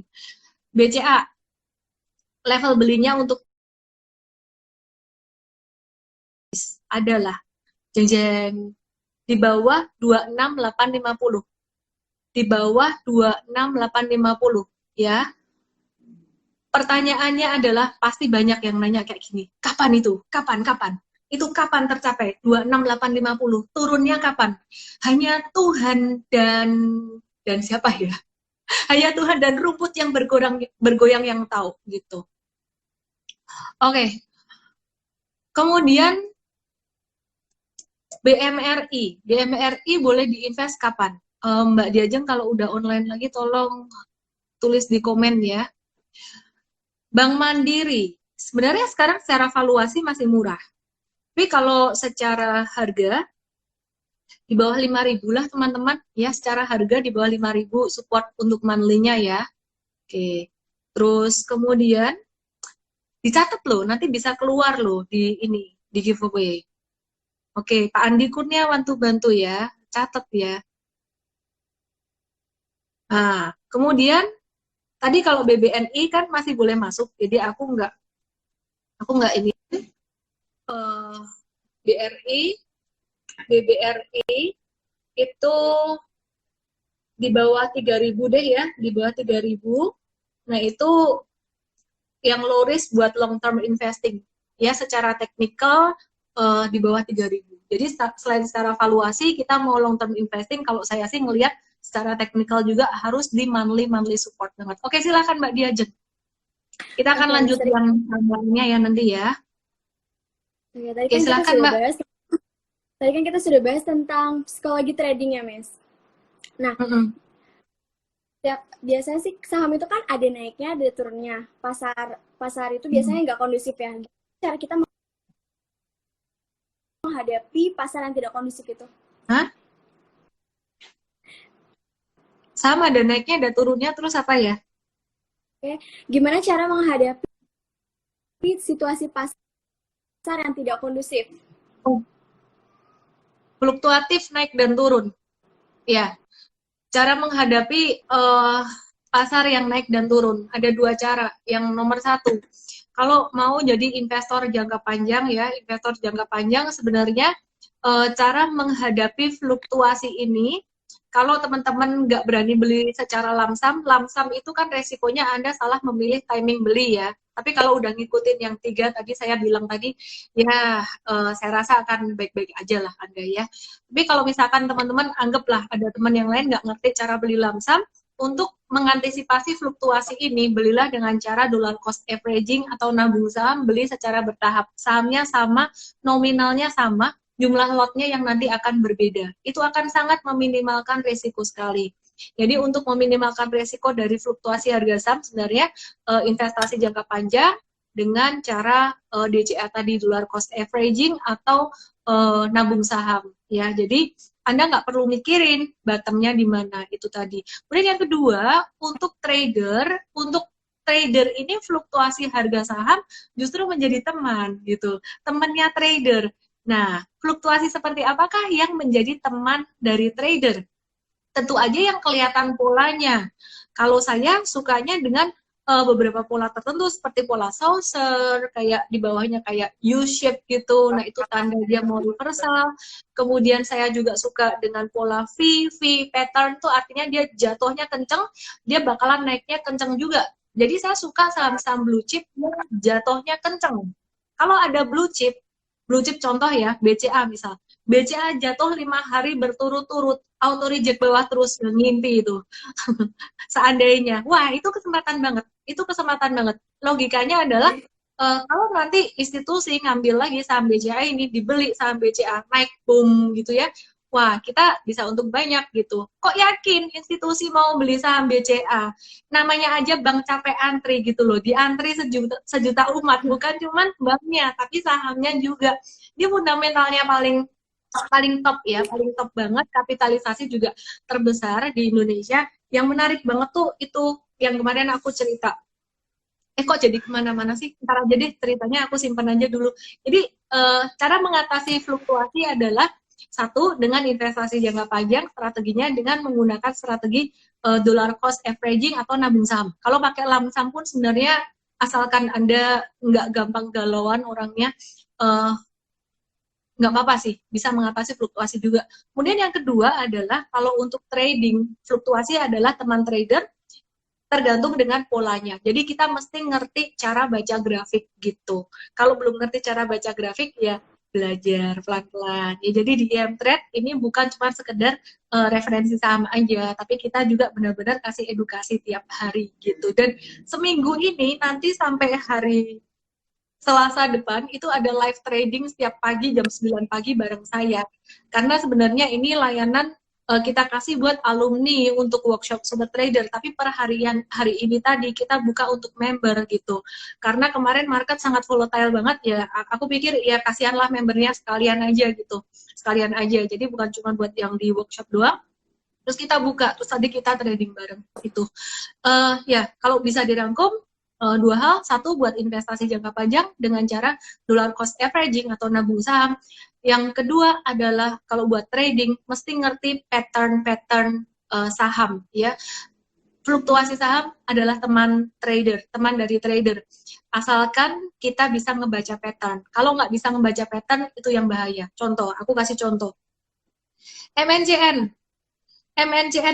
BCA, level belinya untuk adalah jeng di bawah 26850. Di bawah 26850 ya. Pertanyaannya adalah pasti banyak yang nanya kayak gini. Kapan itu? Kapan? Itu kapan tercapai? 26850. Turunnya kapan? Hanya Tuhan dan siapa ya? Hanya Tuhan dan rumput yang bergoyang yang tahu gitu. Oke. Kemudian BMRI boleh diinvest kapan? Mbak Diajeng kalau udah online lagi tolong tulis di komen ya. Bank Mandiri, sebenarnya sekarang secara valuasi masih murah. Tapi kalau secara harga di bawah 5.000 lah teman-teman, ya secara harga di bawah 5.000 support untuk monthly-nya ya. Oke. Terus kemudian dicatat loh, nanti bisa keluar loh di giveaway. Oke, Pak Andi Kurniawan tuh bantu ya, catat ya. Nah, kemudian tadi kalau BBNI kan masih boleh masuk, jadi aku nggak ini. BBRI itu di bawah 3.000 deh ya, di bawah 3.000. Nah, itu yang low risk buat long term investing. Ya, secara teknikal di bawah 3.000. Jadi selain secara valuasi, kita mau long term investing, kalau saya sih ngelihat secara teknikal juga harus di monthly support banget. Oke, silakan Mbak Diajeng. Kita akan lanjut yang lainnya ya nanti ya. Oke, tadi kan silakan Mbak. Tadi kan kita sudah bahas tentang psikologi trading ya, Mas. Nah, biasanya sih saham itu kan ada naiknya, ada turunnya. Pasar itu biasanya nggak kondusif ya. Cara kita menghadapi pasar yang tidak kondusif itu? Hah? Sama, ada naiknya, ada turunnya, terus apa ya? Oke, gimana cara menghadapi situasi pasar yang tidak kondusif? Fluktuatif, naik dan turun. Ya, cara menghadapi pasar yang naik dan turun ada dua cara. Yang nomor satu, kalau mau jadi investor jangka panjang ya, investor jangka panjang sebenarnya cara menghadapi fluktuasi ini, kalau teman-teman nggak berani beli secara lamsam itu kan resikonya Anda salah memilih timing beli ya. Tapi kalau udah ngikutin yang 3 tadi saya bilang tadi, ya saya rasa akan baik-baik aja lah Anda ya. Tapi kalau misalkan teman-teman anggaplah ada teman yang lain nggak ngerti cara beli lamsam, untuk mengantisipasi fluktuasi ini, belilah dengan cara dollar cost averaging atau nabung saham, beli secara bertahap. Sahamnya sama, nominalnya sama, jumlah lotnya yang nanti akan berbeda. Itu akan sangat meminimalkan risiko sekali. Jadi untuk meminimalkan risiko dari fluktuasi harga saham, sebenarnya investasi jangka panjang dengan cara DCA tadi, dollar cost averaging atau nabung saham. Ya, jadi Anda nggak perlu mikirin bottomnya di mana, itu tadi. Kemudian yang kedua, untuk trader ini fluktuasi harga saham justru menjadi teman gitu, temannya trader. Nah, fluktuasi seperti apakah yang menjadi teman dari trader? Tentu aja yang kelihatan polanya. Kalau saya sukanya dengan beberapa pola tertentu seperti pola saucer, kayak di bawahnya kayak U-shape gitu. Nah, itu tanda dia mau reversal. Kemudian saya juga suka dengan pola V pattern tuh artinya dia jatuhnya kenceng, dia bakalan naiknya kenceng juga. Jadi saya suka saham-saham blue chip yang jatuhnya kenceng. Kalau ada blue chip contoh ya, BCA misal. BCA jatuh 5 hari berturut-turut, auto reject bawah terus, ngimpi itu. Seandainya, wah itu kesempatan banget. Logikanya adalah kalau nanti institusi ngambil lagi saham BCA ini, dibeli saham BCA, naik boom gitu ya, wah kita bisa untung banyak gitu. Kok yakin institusi mau beli saham BCA? Namanya aja bank capek antri gitu loh, diantri sejuta umat, bukan cuman banknya, tapi sahamnya juga. Dia fundamentalnya paling top ya, paling top banget, kapitalisasi juga terbesar di Indonesia. Yang menarik banget tuh itu yang kemarin aku cerita. Kok jadi kemana-mana sih? Ntar aja deh ceritanya, aku simpan aja dulu. Jadi cara mengatasi fluktuasi adalah satu, dengan investasi jangka panjang, strateginya dengan menggunakan strategi dollar cost averaging atau nabung saham. Kalau pakai lamsam pun sebenarnya asalkan Anda nggak gampang galauan orangnya, nggak apa-apa sih, bisa mengatasi fluktuasi juga. Kemudian yang kedua adalah kalau untuk trading, fluktuasi adalah teman trader tergantung dengan polanya. Jadi kita mesti ngerti cara baca grafik gitu. Kalau belum ngerti cara baca grafik ya belajar pelan-pelan. Ya, jadi di IM Trade ini bukan cuma sekedar referensi saham aja, tapi kita juga benar-benar kasih edukasi tiap hari gitu. Dan seminggu ini nanti sampai hari Selasa depan itu ada live trading setiap pagi jam 9 pagi bareng saya. Karena sebenarnya ini layanan kita kasih buat alumni untuk workshop Sobat Trader, tapi per hari ini tadi kita buka untuk member gitu. Karena kemarin market sangat volatile banget ya, aku pikir ya kasihanlah membernya sekalian aja gitu. Sekalian aja, jadi bukan cuma buat yang di workshop doang. Terus kita buka, terus tadi kita trading bareng itu. Ya, kalau bisa dirangkum, dua hal. Satu, buat investasi jangka panjang dengan cara dollar cost averaging atau nabung saham. Yang kedua adalah kalau buat trading, mesti ngerti pattern-pattern saham. Ya, fluktuasi saham adalah teman trader, teman dari trader. Asalkan kita bisa ngebaca pattern. Kalau nggak bisa ngebaca pattern, itu yang bahaya. Contoh, aku kasih contoh. MNCN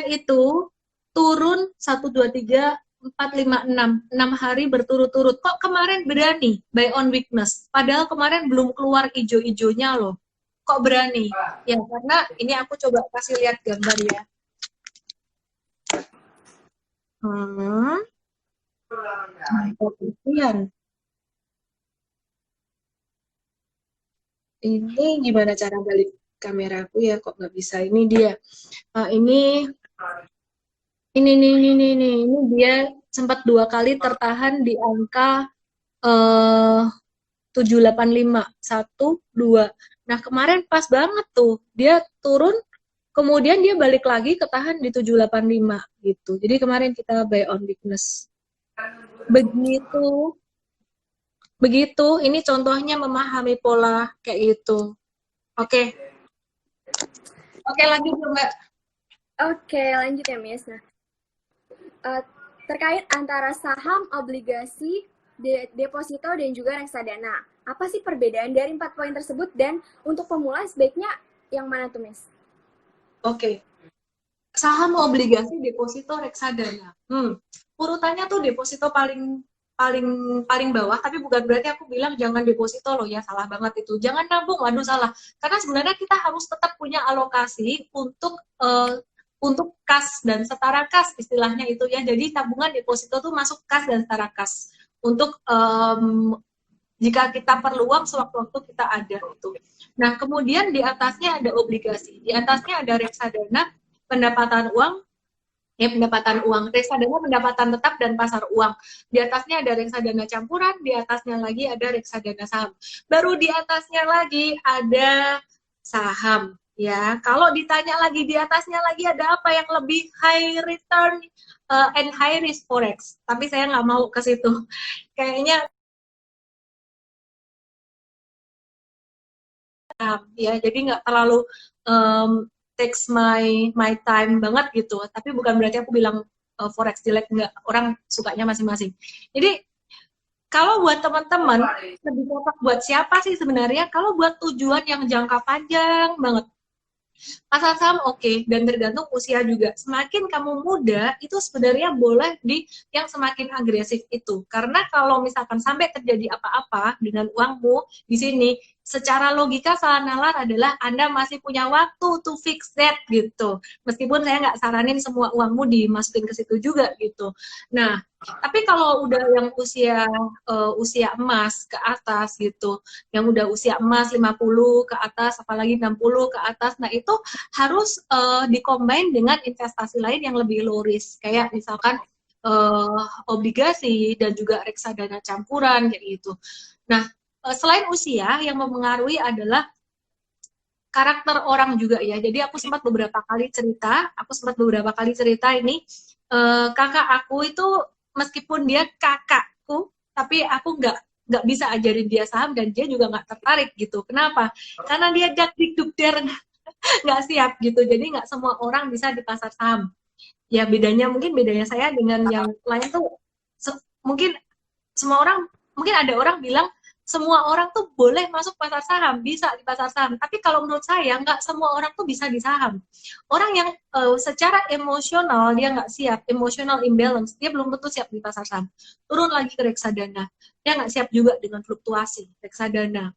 itu turun 1, 2, 3, 4, 5, 6 hari berturut-turut. Kok kemarin berani buy on weakness? Padahal kemarin belum keluar ijo-ijonya loh. Kok berani? Ya karena ini aku coba kasih lihat gambar ya. Kemudian ini gimana cara balik kameraku ya? Kok nggak bisa? Ini dia. Ini dia sempat 2 kali tertahan di angka 785, 1, 2. Nah, kemarin pas banget tuh. Dia turun, kemudian dia balik lagi ketahan di 785 gitu. Jadi kemarin kita buy on weakness. Begitu, ini contohnya memahami pola kayak gitu. Oke, lanjut Mbak. Oke, lanjut ya Miss. Nah, terkait antara saham, obligasi, deposito, dan juga reksadana. Apa sih perbedaan dari 4 poin tersebut, dan untuk pemula sebaiknya yang mana tuh, Miss? Oke. Saham, obligasi, deposito, reksadana. Urutannya tuh deposito paling bawah, tapi bukan berarti aku bilang jangan deposito loh ya, salah banget itu. Jangan nabung, waduh salah. Karena sebenarnya kita harus tetap punya alokasi untuk kas dan setara kas istilahnya itu ya. Jadi tabungan deposito tuh masuk kas dan setara kas untuk jika kita perlu uang sewaktu-waktu kita ada itu. Nah, kemudian di atasnya ada obligasi, di atasnya ada reksadana, pendapatan uang, reksadana pendapatan tetap dan pasar uang. Di atasnya ada reksadana campuran, di atasnya lagi ada reksadana saham. Baru di atasnya lagi ada saham. Ya, kalau ditanya lagi di atasnya lagi ada apa yang lebih high return and high risk forex. Tapi saya nggak mau ke situ. Kayaknya ya, jadi nggak terlalu takes my time banget gitu. Tapi bukan berarti aku bilang forex jelek, nggak. Orang sukanya masing-masing. Jadi kalau buat teman-teman lebih cocok buat siapa sih sebenarnya? Kalau buat tujuan yang jangka panjang banget. Pasar saham oke, dan tergantung usia juga. Semakin kamu muda, itu sebenarnya boleh di yang semakin agresif itu. Karena kalau misalkan sampai terjadi apa-apa dengan uangmu di sini, secara logika salah nalar adalah Anda masih punya waktu to fix that gitu. Meskipun saya nggak saranin semua uangmu dimasukin ke situ juga gitu. Nah, tapi kalau udah yang usia emas ke atas gitu, yang udah usia emas 50 ke atas, apalagi 60 ke atas, nah itu harus dikombin dengan investasi lain yang lebih low risk, kayak misalkan obligasi dan juga reksadana campuran kayak gitu. Nah, selain usia, yang mempengaruhi adalah karakter orang juga ya. Jadi aku sempat beberapa kali cerita ini, kakak aku itu meskipun dia kakakku, tapi aku nggak bisa ajarin dia saham dan dia juga nggak tertarik gitu. Kenapa? Karena dia dak-dik-duk-der nggak siap gitu. Jadi nggak semua orang bisa di pasar saham. Ya bedanya saya dengan yang lain tuh mungkin ada orang bilang semua orang tuh boleh masuk pasar saham, bisa di pasar saham. Tapi kalau menurut saya, nggak semua orang tuh bisa di saham. Orang yang secara emosional, dia nggak siap, emotional imbalance, dia belum tentu siap di pasar saham. Turun lagi ke reksadana, dia nggak siap juga dengan fluktuasi reksadana.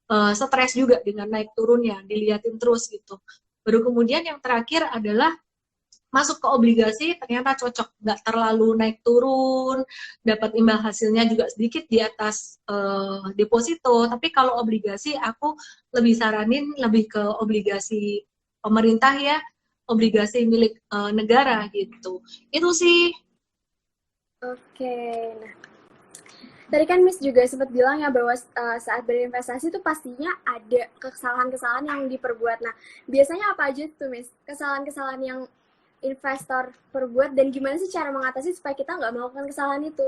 stres juga dengan naik turunnya, dilihatin terus gitu. Baru kemudian yang terakhir adalah masuk ke obligasi, ternyata cocok, nggak terlalu naik turun, dapat imbal hasilnya juga sedikit di atas deposito. Tapi kalau obligasi aku lebih saranin lebih ke obligasi pemerintah ya, obligasi milik negara gitu. Itu sih. Oke, nah tadi kan Miss juga sempat bilang ya bahwa saat berinvestasi itu pastinya ada kesalahan-kesalahan yang diperbuat. Nah, biasanya apa aja tuh Miss? Kesalahan-kesalahan yang investor perbuat dan gimana sih cara mengatasi supaya kita nggak melakukan kesalahan itu?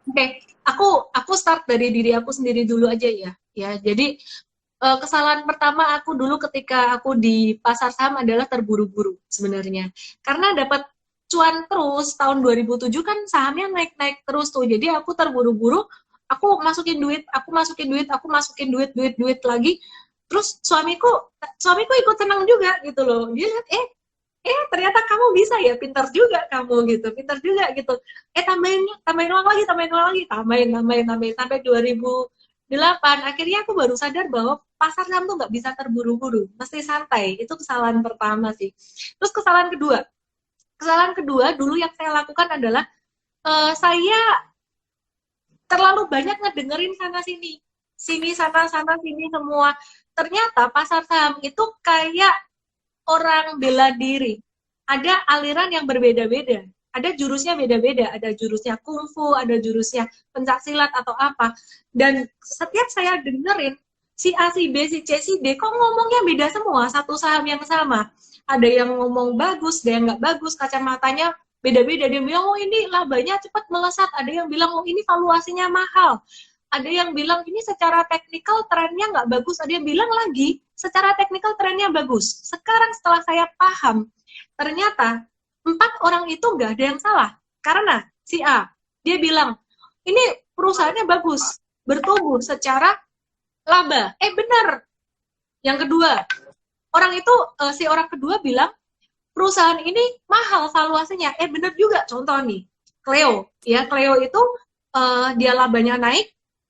Oke, aku start dari diri aku sendiri dulu aja ya. Ya, jadi kesalahan pertama aku dulu ketika aku di pasar saham adalah terburu-buru sebenarnya. Karena dapat cuan terus tahun 2007 kan sahamnya naik-naik terus tuh. Jadi aku terburu-buru, aku masukin duit, aku masukin duit lagi. Terus suamiku ikut senang juga gitu loh. Dia lihat ternyata kamu bisa ya, pintar juga kamu gitu, pintar juga gitu. Tambahin uang lagi, tambahin sampai 2008. Akhirnya aku baru sadar bahwa pasar saham tuh nggak bisa terburu-buru, mesti santai. Itu kesalahan pertama sih. Terus kesalahan kedua dulu yang saya lakukan adalah saya terlalu banyak ngedengerin sana sini, sana sini semua. Ternyata pasar saham itu kayak orang bela diri. Ada aliran yang berbeda-beda. Ada jurusnya beda-beda. Ada jurusnya kungfu, ada jurusnya pencaksilat atau apa. Dan setiap saya dengerin, si A, si B, si C, si D, kok ngomongnya beda semua, satu saham yang sama. Ada yang ngomong bagus, ada yang nggak bagus, kacamatanya beda-beda. Dia bilang, oh ini labanya cepat melesat. Ada yang bilang, oh ini valuasinya mahal. Ada yang bilang ini secara teknikal trennya nggak bagus, ada yang bilang lagi secara teknikal trennya bagus. Sekarang setelah saya paham, ternyata 4 orang itu nggak ada yang salah. Karena si A, dia bilang, ini perusahaannya bagus, bertumbuh secara laba. Benar. Yang kedua, si orang kedua bilang, perusahaan ini mahal valuasinya. Benar juga, contoh nih, Cleo. Ya, Cleo itu dia labanya naik,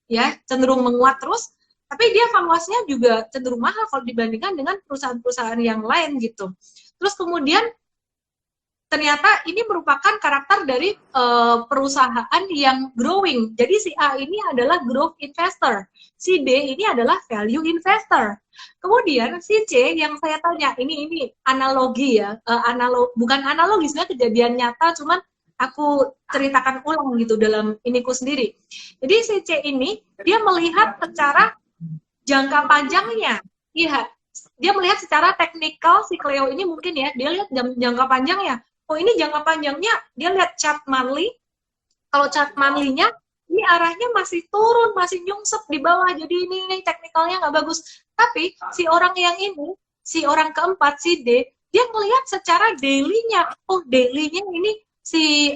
ya cenderung menguat terus, tapi dia valuasinya juga cenderung mahal kalau dibandingkan dengan perusahaan-perusahaan yang lain gitu. Terus kemudian ternyata ini merupakan karakter dari perusahaan yang growing. Jadi si A ini adalah growth investor, si B ini adalah value investor. Kemudian si C yang saya tanya, ini analogi ya, bukan analogi, sebenarnya kejadian nyata, cuman aku ceritakan ulang gitu dalam iniku sendiri. Jadi si C ini dia melihat secara jangka panjangnya. Iya, dia melihat secara teknikal si Cleo ini mungkin ya, dia lihat jangka panjangnya. Oh ini jangka panjangnya, dia lihat chart monthly. Kalau chart monthly-nya ini arahnya masih turun, masih nyungsep di bawah. Jadi ini teknikalnya nggak bagus. Tapi si orang yang ini, si orang keempat, si D, dia melihat secara daily-nya. Oh daily-nya ini si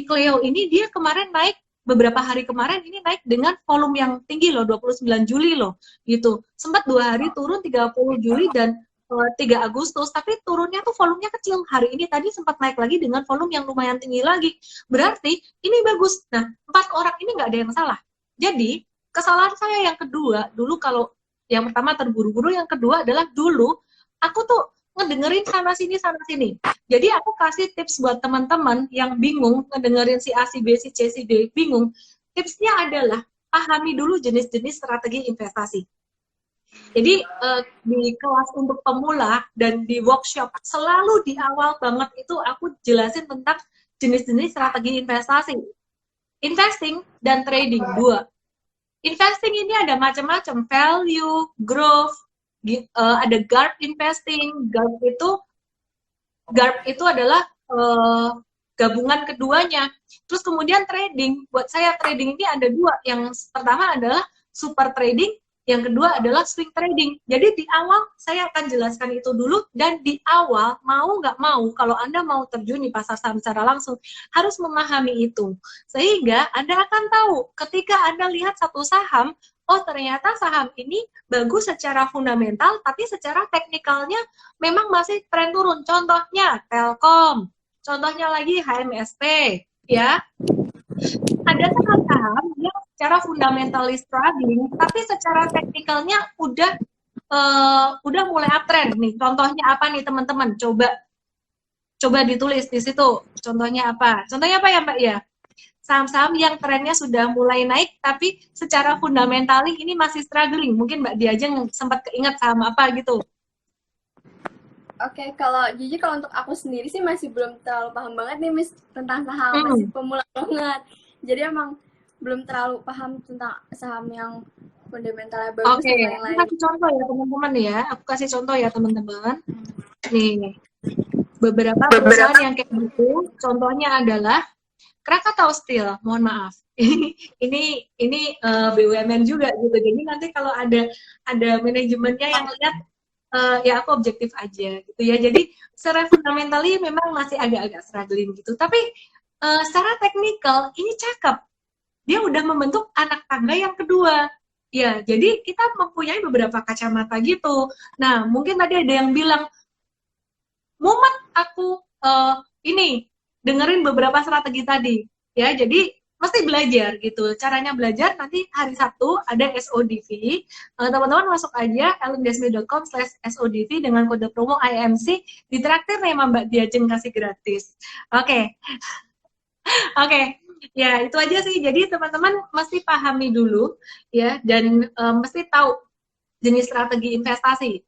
Cleo ini dia kemarin naik, beberapa hari kemarin ini naik dengan volume yang tinggi loh, 29 Juli loh gitu. Sempat 2 hari turun 30 Juli dan 3 Agustus, tapi turunnya tuh volumenya kecil. Hari ini tadi sempat naik lagi dengan volume yang lumayan tinggi lagi. Berarti ini bagus. Nah, 4 orang ini nggak ada yang salah. Jadi, kesalahan saya yang kedua, dulu kalau yang pertama terburu-buru, yang kedua adalah dulu aku tuh ngedengerin sana sini. Jadi aku kasih tips buat teman-teman yang bingung ngedengerin si A, si B, si C, si D, bingung. Tipsnya adalah pahami dulu jenis-jenis strategi investasi. Jadi di kelas untuk pemula dan di workshop selalu di awal banget itu aku jelasin tentang jenis-jenis strategi investasi. Investing dan trading, 2. Investing ini ada macam-macam, value, growth, ada GARP investing. GARP itu adalah gabungan keduanya. Terus kemudian trading, buat saya trading ini ada 2. Yang pertama adalah super trading, yang kedua adalah swing trading. Jadi di awal saya akan jelaskan itu dulu, dan di awal mau nggak mau kalau Anda mau terjun di pasar saham secara langsung harus memahami itu. Sehingga Anda akan tahu ketika Anda lihat satu saham, oh ternyata saham ini bagus secara fundamental, tapi secara teknikalnya memang masih tren turun. Contohnya Telkom, contohnya lagi HMSP, ya. Ada saham yang secara fundamentally struggling, tapi secara teknikalnya udah mulai uptrend nih. Contohnya apa nih teman-teman? Coba ditulis di situ. Contohnya apa? Contohnya apa ya Mbak ya? Saham-saham yang trennya sudah mulai naik, tapi secara fundamentally ini masih struggling. Mungkin Mbak Diajeng sempat keinget saham apa gitu. Oke, kalau jujur kalau untuk aku sendiri sih masih belum terlalu paham banget nih Miss tentang saham, masih pemula banget. Jadi emang belum terlalu paham tentang saham yang fundamentalnya bagus dan lain-lain. Aku kasih contoh ya teman-teman ya. Aku kasih contoh ya teman-teman. Nih, beberapa perusahaan yang kayak gitu, contohnya adalah Krakatau Steel. Mohon maaf. ini BUMN juga gitu. Jadi nanti kalau ada manajemennya yang lihat, ya aku objektif aja gitu ya. Jadi secara fundamentally memang masih agak-agak struggling gitu. Tapi secara teknikal ini cakep. Dia udah membentuk anak tangga yang kedua. Ya, jadi kita mempunyai beberapa kacamata gitu. Nah, mungkin tadi ada yang bilang, Mumet aku ini dengerin beberapa strategi tadi. Ya, jadi mesti belajar gitu. Caranya belajar nanti hari Sabtu ada SODV. Teman-teman masuk aja ellendesmi.com/SODV dengan kode promo IMC. Ditraktir nih sama Mbak Diajeng kasih gratis. Oke. Ya, itu aja sih. Jadi teman-teman mesti pahami dulu ya dan mesti tahu jenis strategi investasi.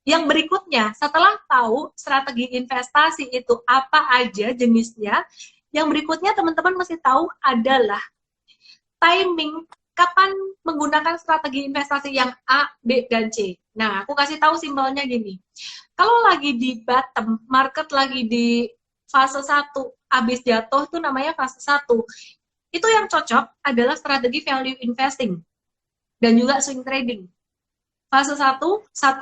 Yang berikutnya, setelah tahu strategi investasi itu apa aja jenisnya, yang berikutnya teman-teman mesti tahu adalah timing kapan menggunakan strategi investasi yang A, B, dan C. Nah, aku kasih tahu simpelnya gini. Kalau lagi di bottom, market lagi di fase 1, habis jatuh itu namanya fase 1. Itu yang cocok adalah strategi value investing dan juga swing trading. Fase 1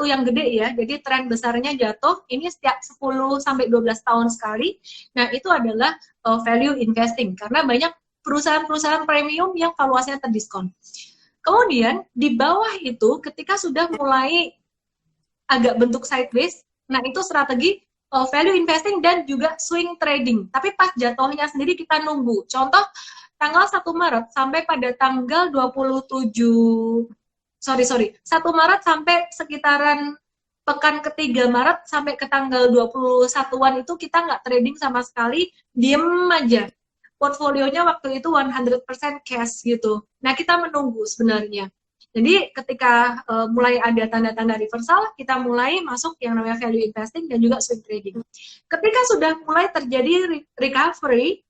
yang gede ya, jadi tren besarnya jatuh, ini setiap 10-12 tahun sekali. Nah, itu adalah value investing, karena banyak perusahaan-perusahaan premium yang valuasinya terdiskon. Kemudian, di bawah itu, ketika sudah mulai agak bentuk sideways, nah itu strategi value investing dan juga swing trading. Tapi pas jatuhnya sendiri kita nunggu. Contoh, tanggal 1 Maret sampai pada tanggal 1 Maret sampai sekitaran pekan ketiga Maret sampai ke tanggal 21-an itu kita nggak trading sama sekali, diem aja. Portfolionya waktu itu 100% cash gitu. Nah, kita menunggu sebenarnya. Jadi ketika mulai ada tanda-tanda reversal, kita mulai masuk yang namanya value investing dan juga swing trading. Ketika sudah mulai terjadi recovery,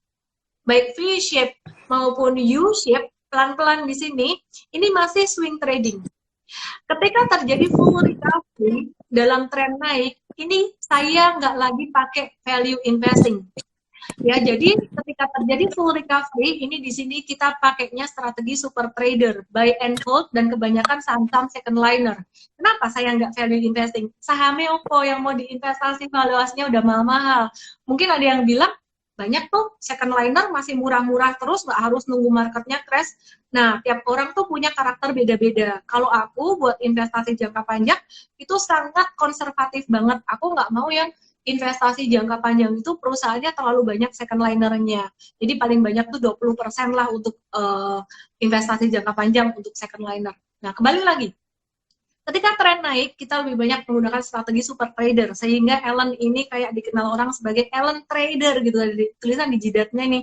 baik V-shape maupun U-shape, pelan-pelan di sini, ini masih swing trading. Ketika terjadi full recovery dalam tren naik, ini saya nggak lagi pakai value investing. Ya, jadi ketika terjadi full recovery, ini di sini kita pakainya strategi super trader, buy and hold, dan kebanyakan saham-saham second liner. Kenapa saya nggak value investing? Sahamnya Oppo yang mau diinvestasi valuasinya udah mahal-mahal. Mungkin ada yang bilang, banyak tuh second liner masih murah-murah terus, nggak harus nunggu marketnya crash. Nah, tiap orang tuh punya karakter beda-beda. Kalau aku buat investasi jangka panjang, itu sangat konservatif banget. Aku nggak mau yang investasi jangka panjang itu perusahaannya terlalu banyak second linernya. Jadi paling banyak tuh 20% lah untuk investasi jangka panjang untuk second liner. Nah, kembali lagi. Ketika tren naik, kita lebih banyak menggunakan strategi super trader, sehingga Ellen ini kayak dikenal orang sebagai Ellen Trader gitu, ada tulisan di jidatnya nih.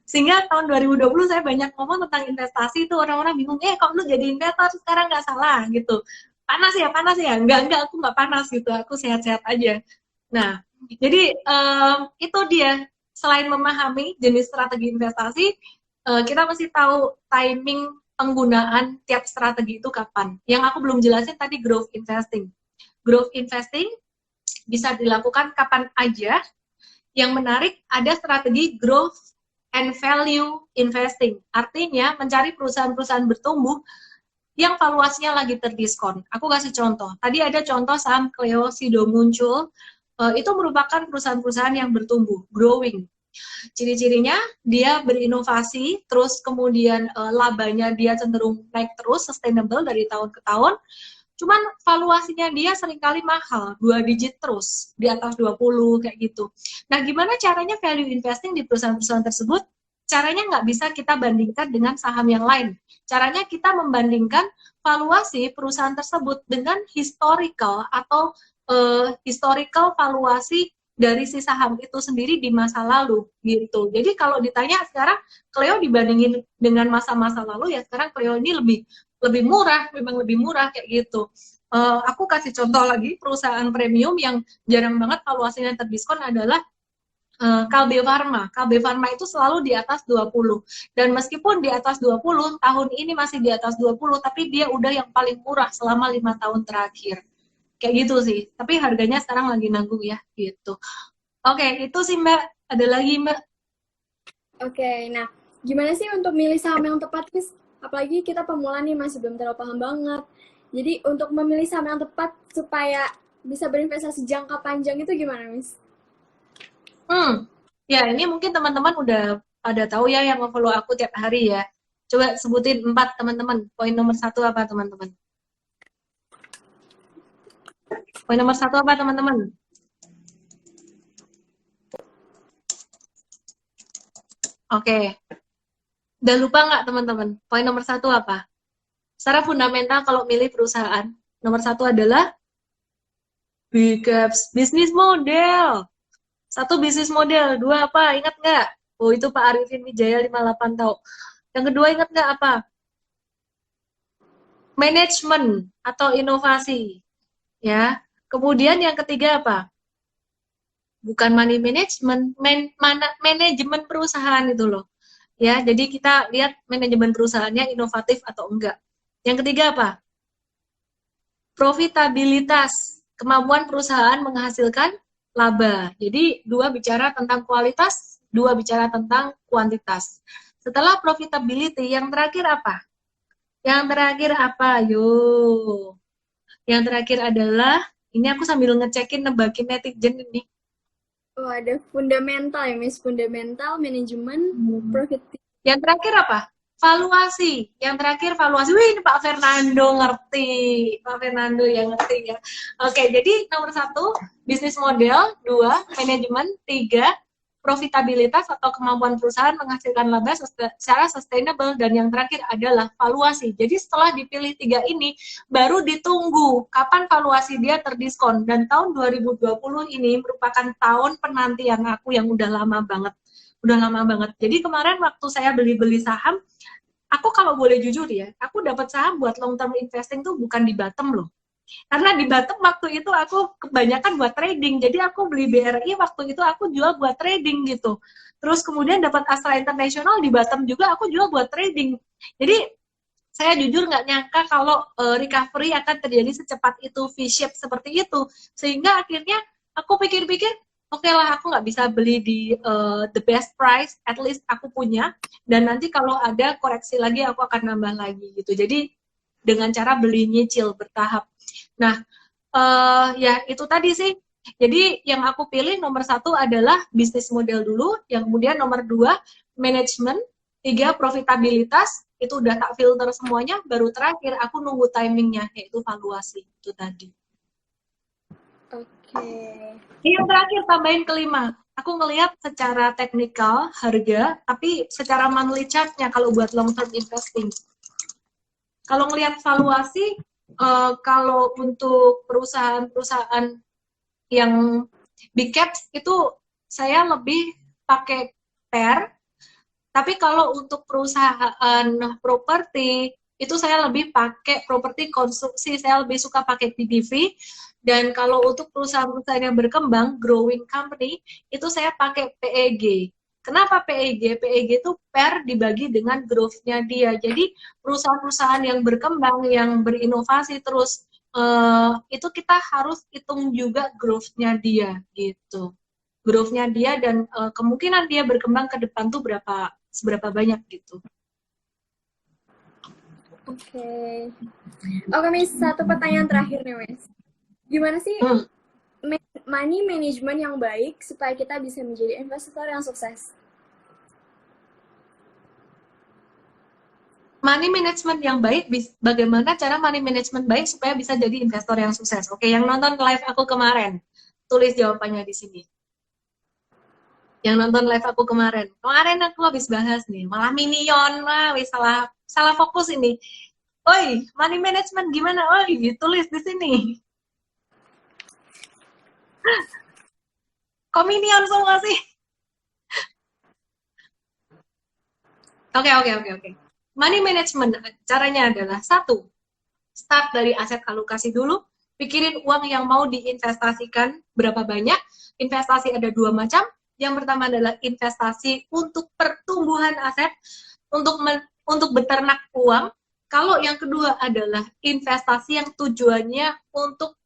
Sehingga tahun 2020 saya banyak ngomong tentang investasi, itu orang-orang bingung, kok lu jadi investor sekarang nggak salah gitu. Panas ya? Enggak, aku nggak panas gitu, aku sehat-sehat aja. Nah, jadi itu dia, selain memahami jenis strategi investasi, kita mesti tahu timing penggunaan tiap strategi itu kapan. Yang aku belum jelasin tadi growth investing. Growth investing bisa dilakukan kapan aja. Yang menarik ada strategi growth and value investing. Artinya mencari perusahaan-perusahaan bertumbuh yang valuasinya lagi terdiskon. Aku kasih contoh. Tadi ada contoh saham Cleo Sido muncul. Itu merupakan perusahaan-perusahaan yang bertumbuh, growing. Ciri-cirinya dia berinovasi, terus kemudian labanya dia cenderung naik terus, sustainable dari tahun ke tahun. Cuman valuasinya dia seringkali mahal, 2 digit terus, di atas 20 kayak gitu. Nah, gimana caranya value investing di perusahaan-perusahaan tersebut? caranya nggak bisa kita bandingkan dengan saham yang lain. Caranya kita membandingkan valuasi perusahaan tersebut dengan historical atau historical valuasi dari si saham itu sendiri di masa lalu gitu. Jadi kalau ditanya sekarang Cleo dibandingin dengan masa-masa lalu, ya sekarang Cleo ini lebih murah, memang lebih murah kayak gitu. Aku kasih contoh lagi perusahaan premium yang jarang banget valuasinya terdiskon adalah Kalbe Farma. Kalbe Farma itu selalu di atas 20. Dan meskipun di atas 20, tahun ini masih di atas 20, tapi dia udah yang paling murah selama 5 tahun terakhir. Kayak gitu sih. Tapi harganya sekarang lagi nanggung ya, gitu. Oke, itu sih Mbak. Ada lagi Mbak? Oke, nah gimana sih untuk milih saham yang tepat, Miss? Apalagi kita pemula nih, masih belum terlalu paham banget. Jadi untuk memilih saham yang tepat supaya bisa berinvestasi jangka panjang itu gimana, Miss? Ya ini mungkin teman-teman udah pada tahu ya yang nge-follow aku tiap hari ya. Coba sebutin 4 teman-teman. Poin nomor 1 apa teman-teman? Poin nomor 1 apa teman-teman? Oke. Udah lupa nggak teman-teman? Poin nomor 1 apa? Secara fundamental kalau milih perusahaan, nomor 1 adalah BCAPS, bisnis model. 1 bisnis model, 2 apa? Ingat nggak? Oh itu Pak Arifin Wijaya 58 tahu. Yang kedua ingat nggak apa? Manajemen atau inovasi. Ya. Kemudian yang ketiga apa? Bukan money management, manajemen perusahaan itu loh. Ya, jadi kita lihat manajemen perusahaannya inovatif atau enggak. Yang ketiga apa? Profitabilitas, kemampuan perusahaan menghasilkan laba. Jadi 2 bicara tentang kualitas, 2 bicara tentang kuantitas. Setelah profitability, yang terakhir apa? Yang terakhir apa? Yo. Yang terakhir adalah, ini aku sambil ngecekin nebakin netizen ini. Oh, ada fundamental ya, Miss. Fundamental, manajemen, profit. Yang terakhir apa? Valuasi. Yang terakhir valuasi. Wih, ini Pak Fernando ngerti. Pak Fernando yang ngerti ya. Oke, jadi nomor 1, bisnis model. 2, manajemen. 3, profitabilitas atau kemampuan perusahaan menghasilkan laba secara sustainable. Dan yang terakhir adalah valuasi. Jadi setelah dipilih 3 ini, baru ditunggu kapan valuasi dia terdiskon. Dan tahun 2020 ini merupakan tahun penantian aku yang udah lama banget. Jadi kemarin waktu saya beli-beli saham, aku kalau boleh jujur ya, aku dapat saham buat long term investing tuh bukan di bottom loh. Karena di bottom waktu itu aku kebanyakan buat trading. Jadi aku beli BRI waktu itu aku jual buat trading gitu. Terus kemudian dapat Astra International di bottom juga aku jual buat trading. Jadi saya jujur nggak nyangka kalau recovery akan terjadi secepat itu, V-shape seperti itu. Sehingga akhirnya aku pikir-pikir, oke lah, aku nggak bisa beli di the best price, at least aku punya. Dan nanti kalau ada koreksi lagi, aku akan nambah lagi gitu. Jadi dengan cara beli nyicil bertahap. Nah, ya itu tadi sih. Jadi yang aku pilih nomor 1 adalah bisnis model dulu. Yang kemudian nomor 2, manajemen. 3, profitabilitas. Itu udah tak filter semuanya. Baru terakhir, aku nunggu timingnya, yaitu valuasi. Itu tadi. Oke. Yang terakhir tambahin kelima, aku ngelihat secara teknikal harga, tapi secara monthly chart-nya kalau buat long term investing. Kalau ngelihat valuasi, kalau untuk perusahaan-perusahaan yang big caps itu saya lebih pakai PER, tapi kalau untuk perusahaan properti itu saya lebih pakai properti konstruksi, saya lebih suka pakai PBV. Dan kalau untuk perusahaan-perusahaan yang berkembang, growing company, itu saya pakai PEG. Kenapa PEG? PEG itu PER dibagi dengan growth-nya dia. Jadi perusahaan-perusahaan yang berkembang, yang berinovasi terus, itu kita harus hitung juga growth-nya dia gitu. Growth-nya dia dan kemungkinan dia berkembang ke depan tuh seberapa banyak gitu. Oke. Oke, Miss, 1 pertanyaan terakhir nih, Miss. Gimana sih money management yang baik supaya kita bisa menjadi investor yang sukses? Money management yang baik, bagaimana cara money management baik supaya bisa jadi investor yang sukses? Oke, yang nonton live aku kemarin, tulis jawabannya di sini. yang nonton live aku kemarin. Kemarin aku habis bahas nih, malah Minion, wah, wis salah fokus ini. Oi, money management gimana? Oi, ditulis di sini. Kok Minion semua sih? Oke. Money management, caranya adalah satu, start dari aset alokasi dulu, pikirin uang yang mau diinvestasikan berapa banyak. Investasi ada dua macam. Yang pertama adalah investasi untuk pertumbuhan aset, untuk beternak uang. Kalau yang kedua adalah investasi yang tujuannya untuk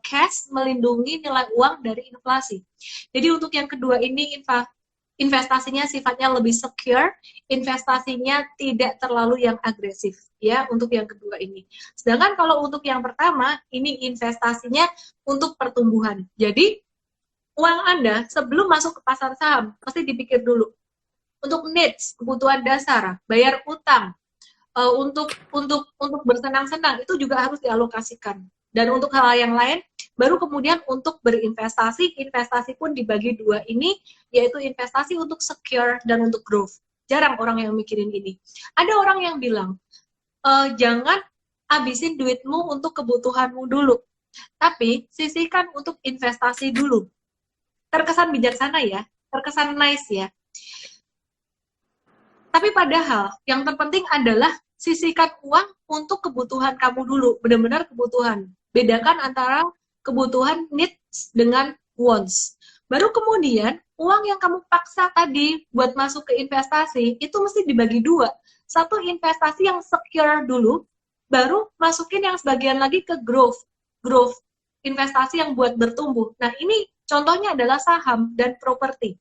cash, melindungi nilai uang dari inflasi. Jadi untuk yang kedua ini investasinya sifatnya lebih secure, investasinya tidak terlalu yang agresif, ya, untuk yang kedua ini. Sedangkan kalau untuk yang pertama, ini investasinya untuk pertumbuhan. Jadi, uang Anda sebelum masuk ke pasar saham, pasti dipikir dulu. Untuk needs, kebutuhan dasar, bayar utang, untuk bersenang-senang, itu juga harus dialokasikan. Dan untuk hal yang lain, baru kemudian untuk berinvestasi, investasi pun dibagi dua ini, yaitu investasi untuk secure dan untuk growth. Jarang orang yang mikirin ini. Ada orang yang bilang, jangan habisin duitmu untuk kebutuhanmu dulu, tapi sisihkan untuk investasi dulu. Terkesan bijaksana ya, terkesan nice ya. Tapi padahal yang terpenting adalah sisihkan uang untuk kebutuhan kamu dulu, benar-benar kebutuhan. Bedakan antara kebutuhan needs dengan wants. Baru kemudian uang yang kamu paksa tadi buat masuk ke investasi itu mesti dibagi dua. Satu investasi yang secure dulu, baru masukin yang sebagian lagi ke growth. Growth, investasi yang buat bertumbuh. Nah ini contohnya adalah saham dan properti.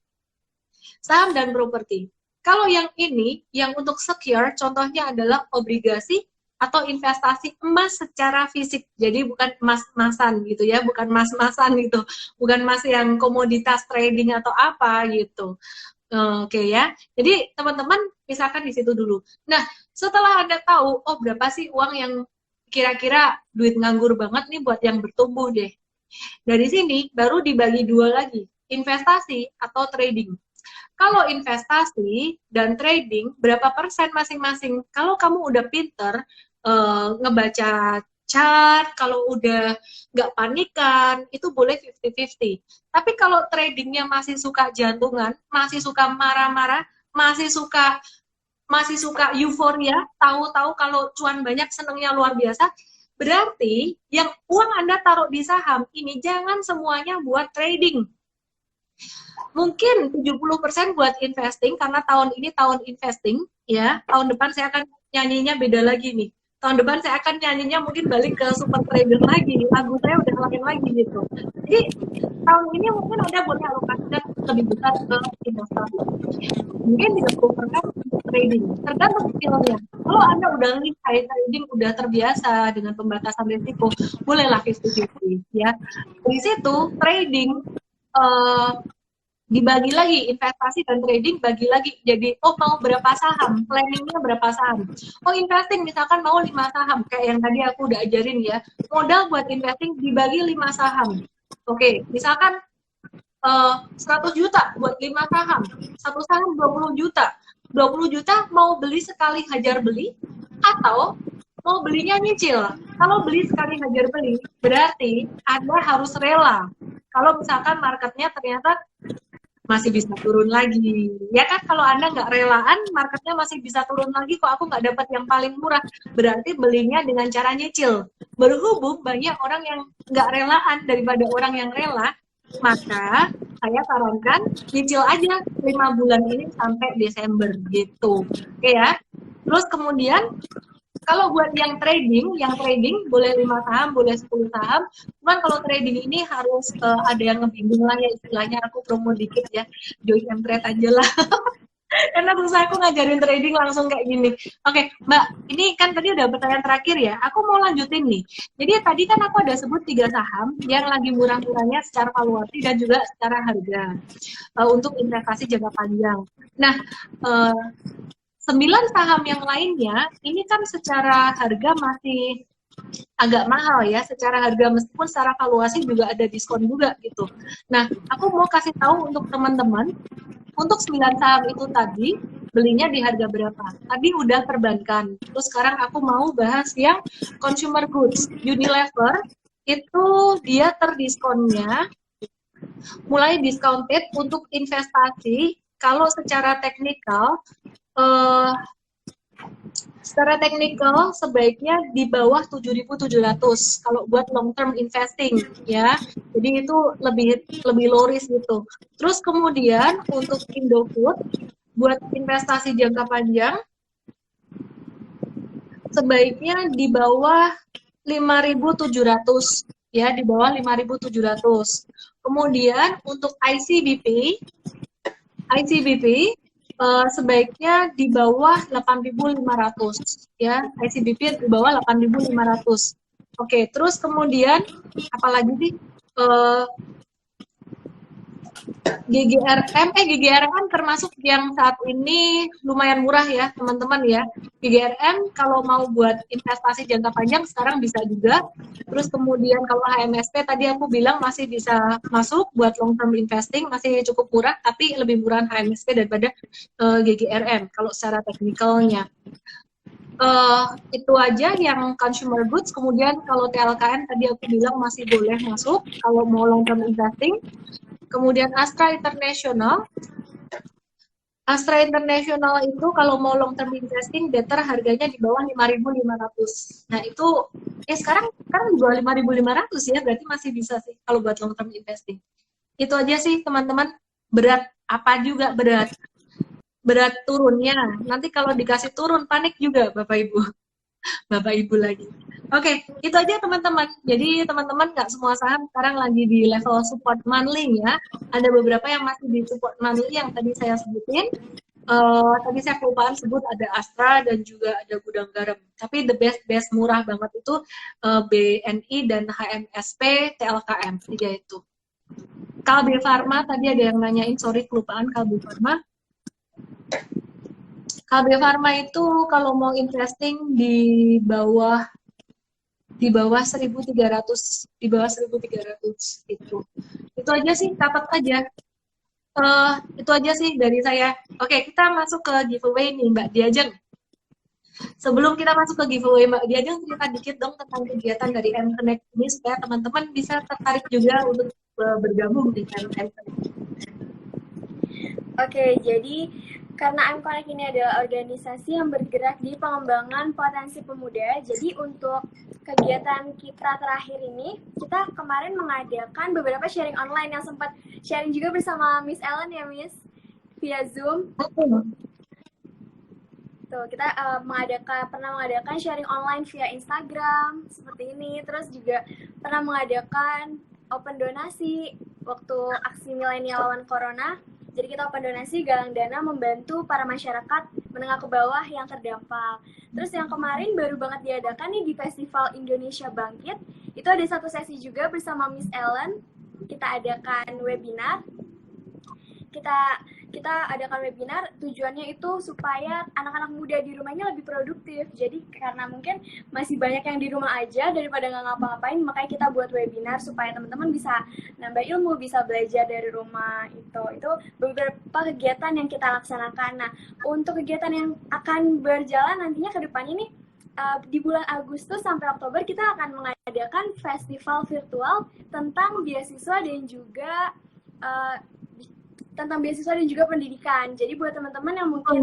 Saham dan properti. Kalau yang ini, yang untuk secure, contohnya adalah obligasi atau investasi emas secara fisik. Jadi bukan emas-emasan gitu ya, bukan emas-emasan gitu. Bukan emas yang komoditas trading atau apa gitu. Oke ya. Jadi teman-teman pisahkan di situ dulu. Nah, setelah Anda tahu, oh berapa sih uang yang kira-kira duit nganggur banget nih buat yang bertumbuh deh. Dari sini baru dibagi dua lagi, investasi atau trading. Kalau investasi dan trading, berapa persen masing-masing? Kalau kamu udah pinter, ngebaca chart, kalau udah nggak panikan, itu boleh 50-50. Tapi kalau tradingnya masih suka jantungan, masih suka marah-marah, masih suka euforia, tahu-tahu kalau cuan banyak senengnya luar biasa, berarti yang uang Anda taruh di saham ini jangan semuanya buat trading. Mungkin 70% buat investing, karena tahun ini tahun investing, ya. Tahun depan saya akan nyanyinya beda lagi nih. Tahun depan saya akan nyanyinya mungkin balik ke super trader lagi, lagu saya udah lain lagi gitu. Jadi tahun ini mungkin Anda boleh alokasikan lebih besar ke investasi. Mungkin 30% untuk trading, tergantung skillnya. Kalau Anda udah high trading, udah terbiasa dengan pembatasan risiko, bolehlah 50-50 ya. Di situ trading dibagi lagi, investasi dan trading bagi lagi. Jadi, oh mau berapa saham, planningnya berapa saham. Oh investing misalkan mau 5 saham, kayak yang tadi aku udah ajarin ya. Modal buat investing dibagi 5 saham. Oke, misalkan 100 juta buat 5 saham. Satu saham 20 juta. 20 juta mau beli sekali hajar beli, atau mau belinya nyicil. Kalau beli sekali hajar beli, berarti Anda harus rela. Kalau misalkan marketnya ternyata masih bisa turun lagi, ya kan? Kalau Anda nggak relaan, marketnya masih bisa turun lagi, kok aku nggak dapat yang paling murah, berarti belinya dengan cara nyicil. Berhubung banyak orang yang nggak relaan daripada orang yang rela, maka saya sarankan nyicil aja 5 bulan ini sampai Desember gitu. Oke ya. Terus kemudian kalau buat yang trading boleh 5 saham, boleh 10 saham. Cuman kalau trading ini harus ada yang ngebimbing lah ya, istilahnya aku promo dikit ya. Join trade aja lah. Karena susah aku ngajarin trading langsung kayak gini. Oke, Mbak, ini kan tadi udah pertanyaan terakhir ya. Aku mau lanjutin nih. Jadi tadi kan aku ada sebut 3 saham yang lagi murah-murahnya secara valuasi dan juga secara harga untuk investasi jangka panjang. Nah, 9 saham yang lainnya ini kan secara harga masih agak mahal ya secara harga, meskipun secara valuasi juga ada diskon juga gitu. Nah, aku mau kasih tahu untuk teman-teman, untuk 9 saham itu tadi belinya di harga berapa? Tadi udah perbankan. Terus sekarang aku mau bahas yang consumer goods. Unilever itu dia terdiskonnya mulai discounted untuk investasi. Kalau secara teknikal eh, sebaiknya di bawah 7.700 kalau buat long term investing ya. Jadi itu lebih low risk gitu. Terus kemudian untuk Indofood buat investasi jangka panjang sebaiknya di bawah 5.700 ya, di bawah 5.700. Kemudian untuk ICBP sebaiknya di bawah 8.500 ya, ICBP di bawah 8.500. Oke, terus kemudian apalagi sih GGRM termasuk yang saat ini lumayan murah ya teman-teman ya. GGRM kalau mau buat investasi jangka panjang sekarang bisa juga. Terus kemudian kalau HMSP tadi aku bilang masih bisa masuk buat long term investing, masih cukup murah, tapi lebih murah HMSP daripada GGRM kalau secara teknikalnya. Itu aja yang consumer goods. Kemudian kalau TLKM tadi aku bilang masih boleh masuk kalau mau long term investing. Kemudian Astra International itu kalau mau long term investing better harganya di bawah 5.500. Nah itu sekarang di bawah 5.500 ya, berarti masih bisa sih kalau buat long term investing. Itu aja sih teman-teman. Berat apa juga berat turunnya. Nanti kalau dikasih turun panik juga Bapak Ibu lagi. Oke, itu aja teman-teman. Jadi teman-teman nggak semua saham sekarang lagi di level support monthly ya. Ada beberapa yang masih di support monthly yang tadi saya sebutin. Tadi saya kelupaan sebut ada Astra dan juga ada Gudang Garam. Tapi the best murah banget itu BNI dan HMSP, TLKM, tiga itu. Kalbe Farma tadi ada yang nanyain, sorry kelupaan Kalbe Farma. Kalbe Farma itu kalau mau investing di bawah 1.300 itu. Itu aja sih, catat aja. Itu aja sih dari saya. Oke, kita masuk ke giveaway nih Mbak Diajeng. Sebelum kita masuk ke giveaway, Mbak Diajeng cerita dikit dong tentang kegiatan dari M-Connect ini supaya teman-teman bisa tertarik juga untuk bergabung di M-Connect. Oke, jadi karena M-Connect ini adalah organisasi yang bergerak di pengembangan potensi pemuda, jadi untuk kegiatan kita terakhir ini, kita kemarin mengadakan beberapa sharing online yang sempat sharing juga bersama Miss Ellen ya, Miss, via Zoom. Tuh, kita pernah mengadakan sharing online via Instagram, seperti ini. Terus juga pernah mengadakan open donasi waktu aksi milenial lawan corona. Jadi kita open donasi, galang dana, membantu para masyarakat menengah ke bawah yang terdampak. Terus yang kemarin baru banget diadakan nih di Festival Indonesia Bangkit, itu ada satu sesi juga bersama Miss Ellen. Kita adakan webinar. Kita adakan webinar, tujuannya itu supaya anak-anak muda di rumahnya lebih produktif. Jadi karena mungkin masih banyak yang di rumah aja daripada nggak ngapa-ngapain, makanya kita buat webinar supaya teman-teman bisa nambah ilmu, bisa belajar dari rumah. Itu beberapa kegiatan yang kita laksanakan. Nah, untuk kegiatan yang akan berjalan nantinya ke depan ini, di bulan Agustus sampai Oktober kita akan mengadakan festival virtual tentang beasiswa dan juga pendidikan. Jadi buat teman-teman yang mungkin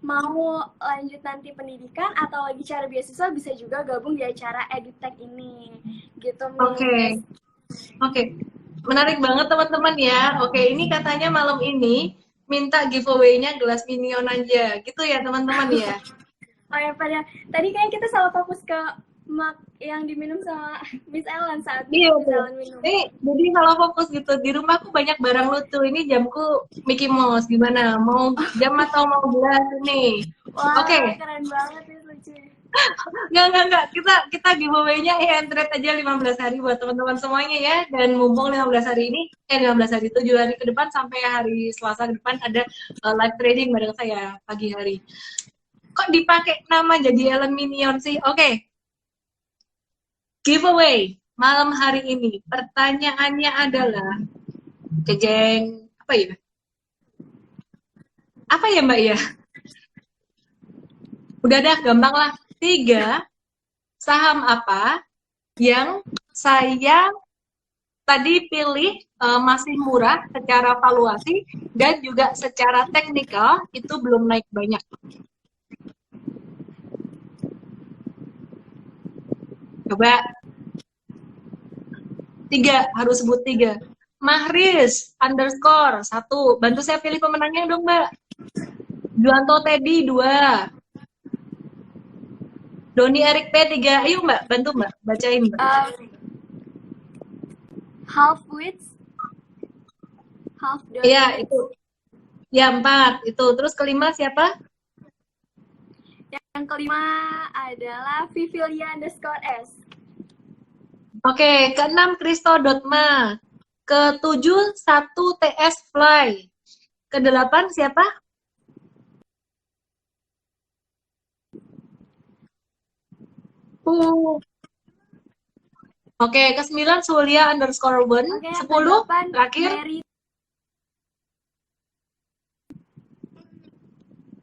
mau lanjut nanti pendidikan atau lagi cari beasiswa bisa juga gabung di acara EduTech ini. Gitu, Miss. Oke. Menarik banget teman-teman ya. Oke, ini katanya malam ini minta giveaway-nya gelas Minion aja. Gitu ya teman-teman ya. Oh ya, tadi kayaknya kita salah fokus ke yang diminum sama Miss Ellen saat Miss Ellen minum. Jadi kalau fokus gitu, di rumahku banyak barang lucu. Ini jamku Mickey Mouse, gimana? Mau jam atau mau gelas ini? Wah, keren banget nih lucu. Enggak. Kita giveaway-nya trade aja 15 hari buat teman-teman semuanya ya. Dan mumpung 15 hari ini, 15 hari, 7 hari ke depan sampai hari Selasa ke depan ada live trading bareng saya pagi hari. Kok dipakai nama jadi Ellen Minion sih? Oke. giveaway malam hari ini. Pertanyaannya adalah, jejeng, apa ya? Apa ya Mbak ya? Udah dah, gampang lah. 3 saham apa yang saya tadi pilih masih murah secara valuasi dan juga secara teknikal itu belum naik banyak. Coba 3, harus sebut 3. Mahris _ 1. Bantu saya pilih pemenangnya dong Mbak. Juanto Teddy 2. Doni Erik P 3. Ayo Mbak, bantu Mbak, bacain Mbak. Half wits. Half dot. Iya, itu. Ya, 4. Itu. Terus kelima siapa? Yang kelima adalah Vivilia _S. Oke, ke-6 Kristo Dotma. Ke-7 1 TS Fly. Ke-8 siapa? Oke, ke-9 Sulia _ 1. Oke, 10 ke-8 terakhir. Mary.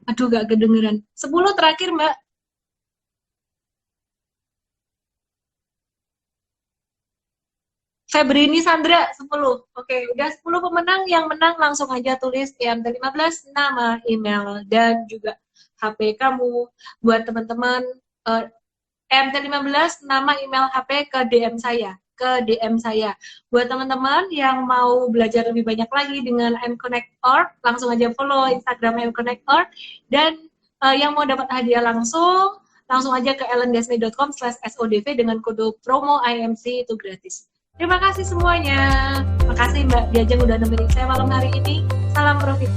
Aduh, gak kedengeran. 10 terakhir, Mbak. Febrini Sandra 10. Oke, udah 10 pemenang. Yang menang langsung aja tulis IMT15, nama, email, dan juga HP kamu. Buat teman-teman IMT15, nama, email, HP ke DM saya. Buat teman-teman yang mau belajar lebih banyak lagi dengan mconnect.org, langsung aja follow Instagram mconnect.org. Dan yang mau dapat hadiah langsung aja ke ellendesmi.com/sodv dengan kode promo IMC, itu gratis. Terima kasih semuanya. Makasih Mbak Diajeng udah nemenin saya malam hari ini. Salam profit.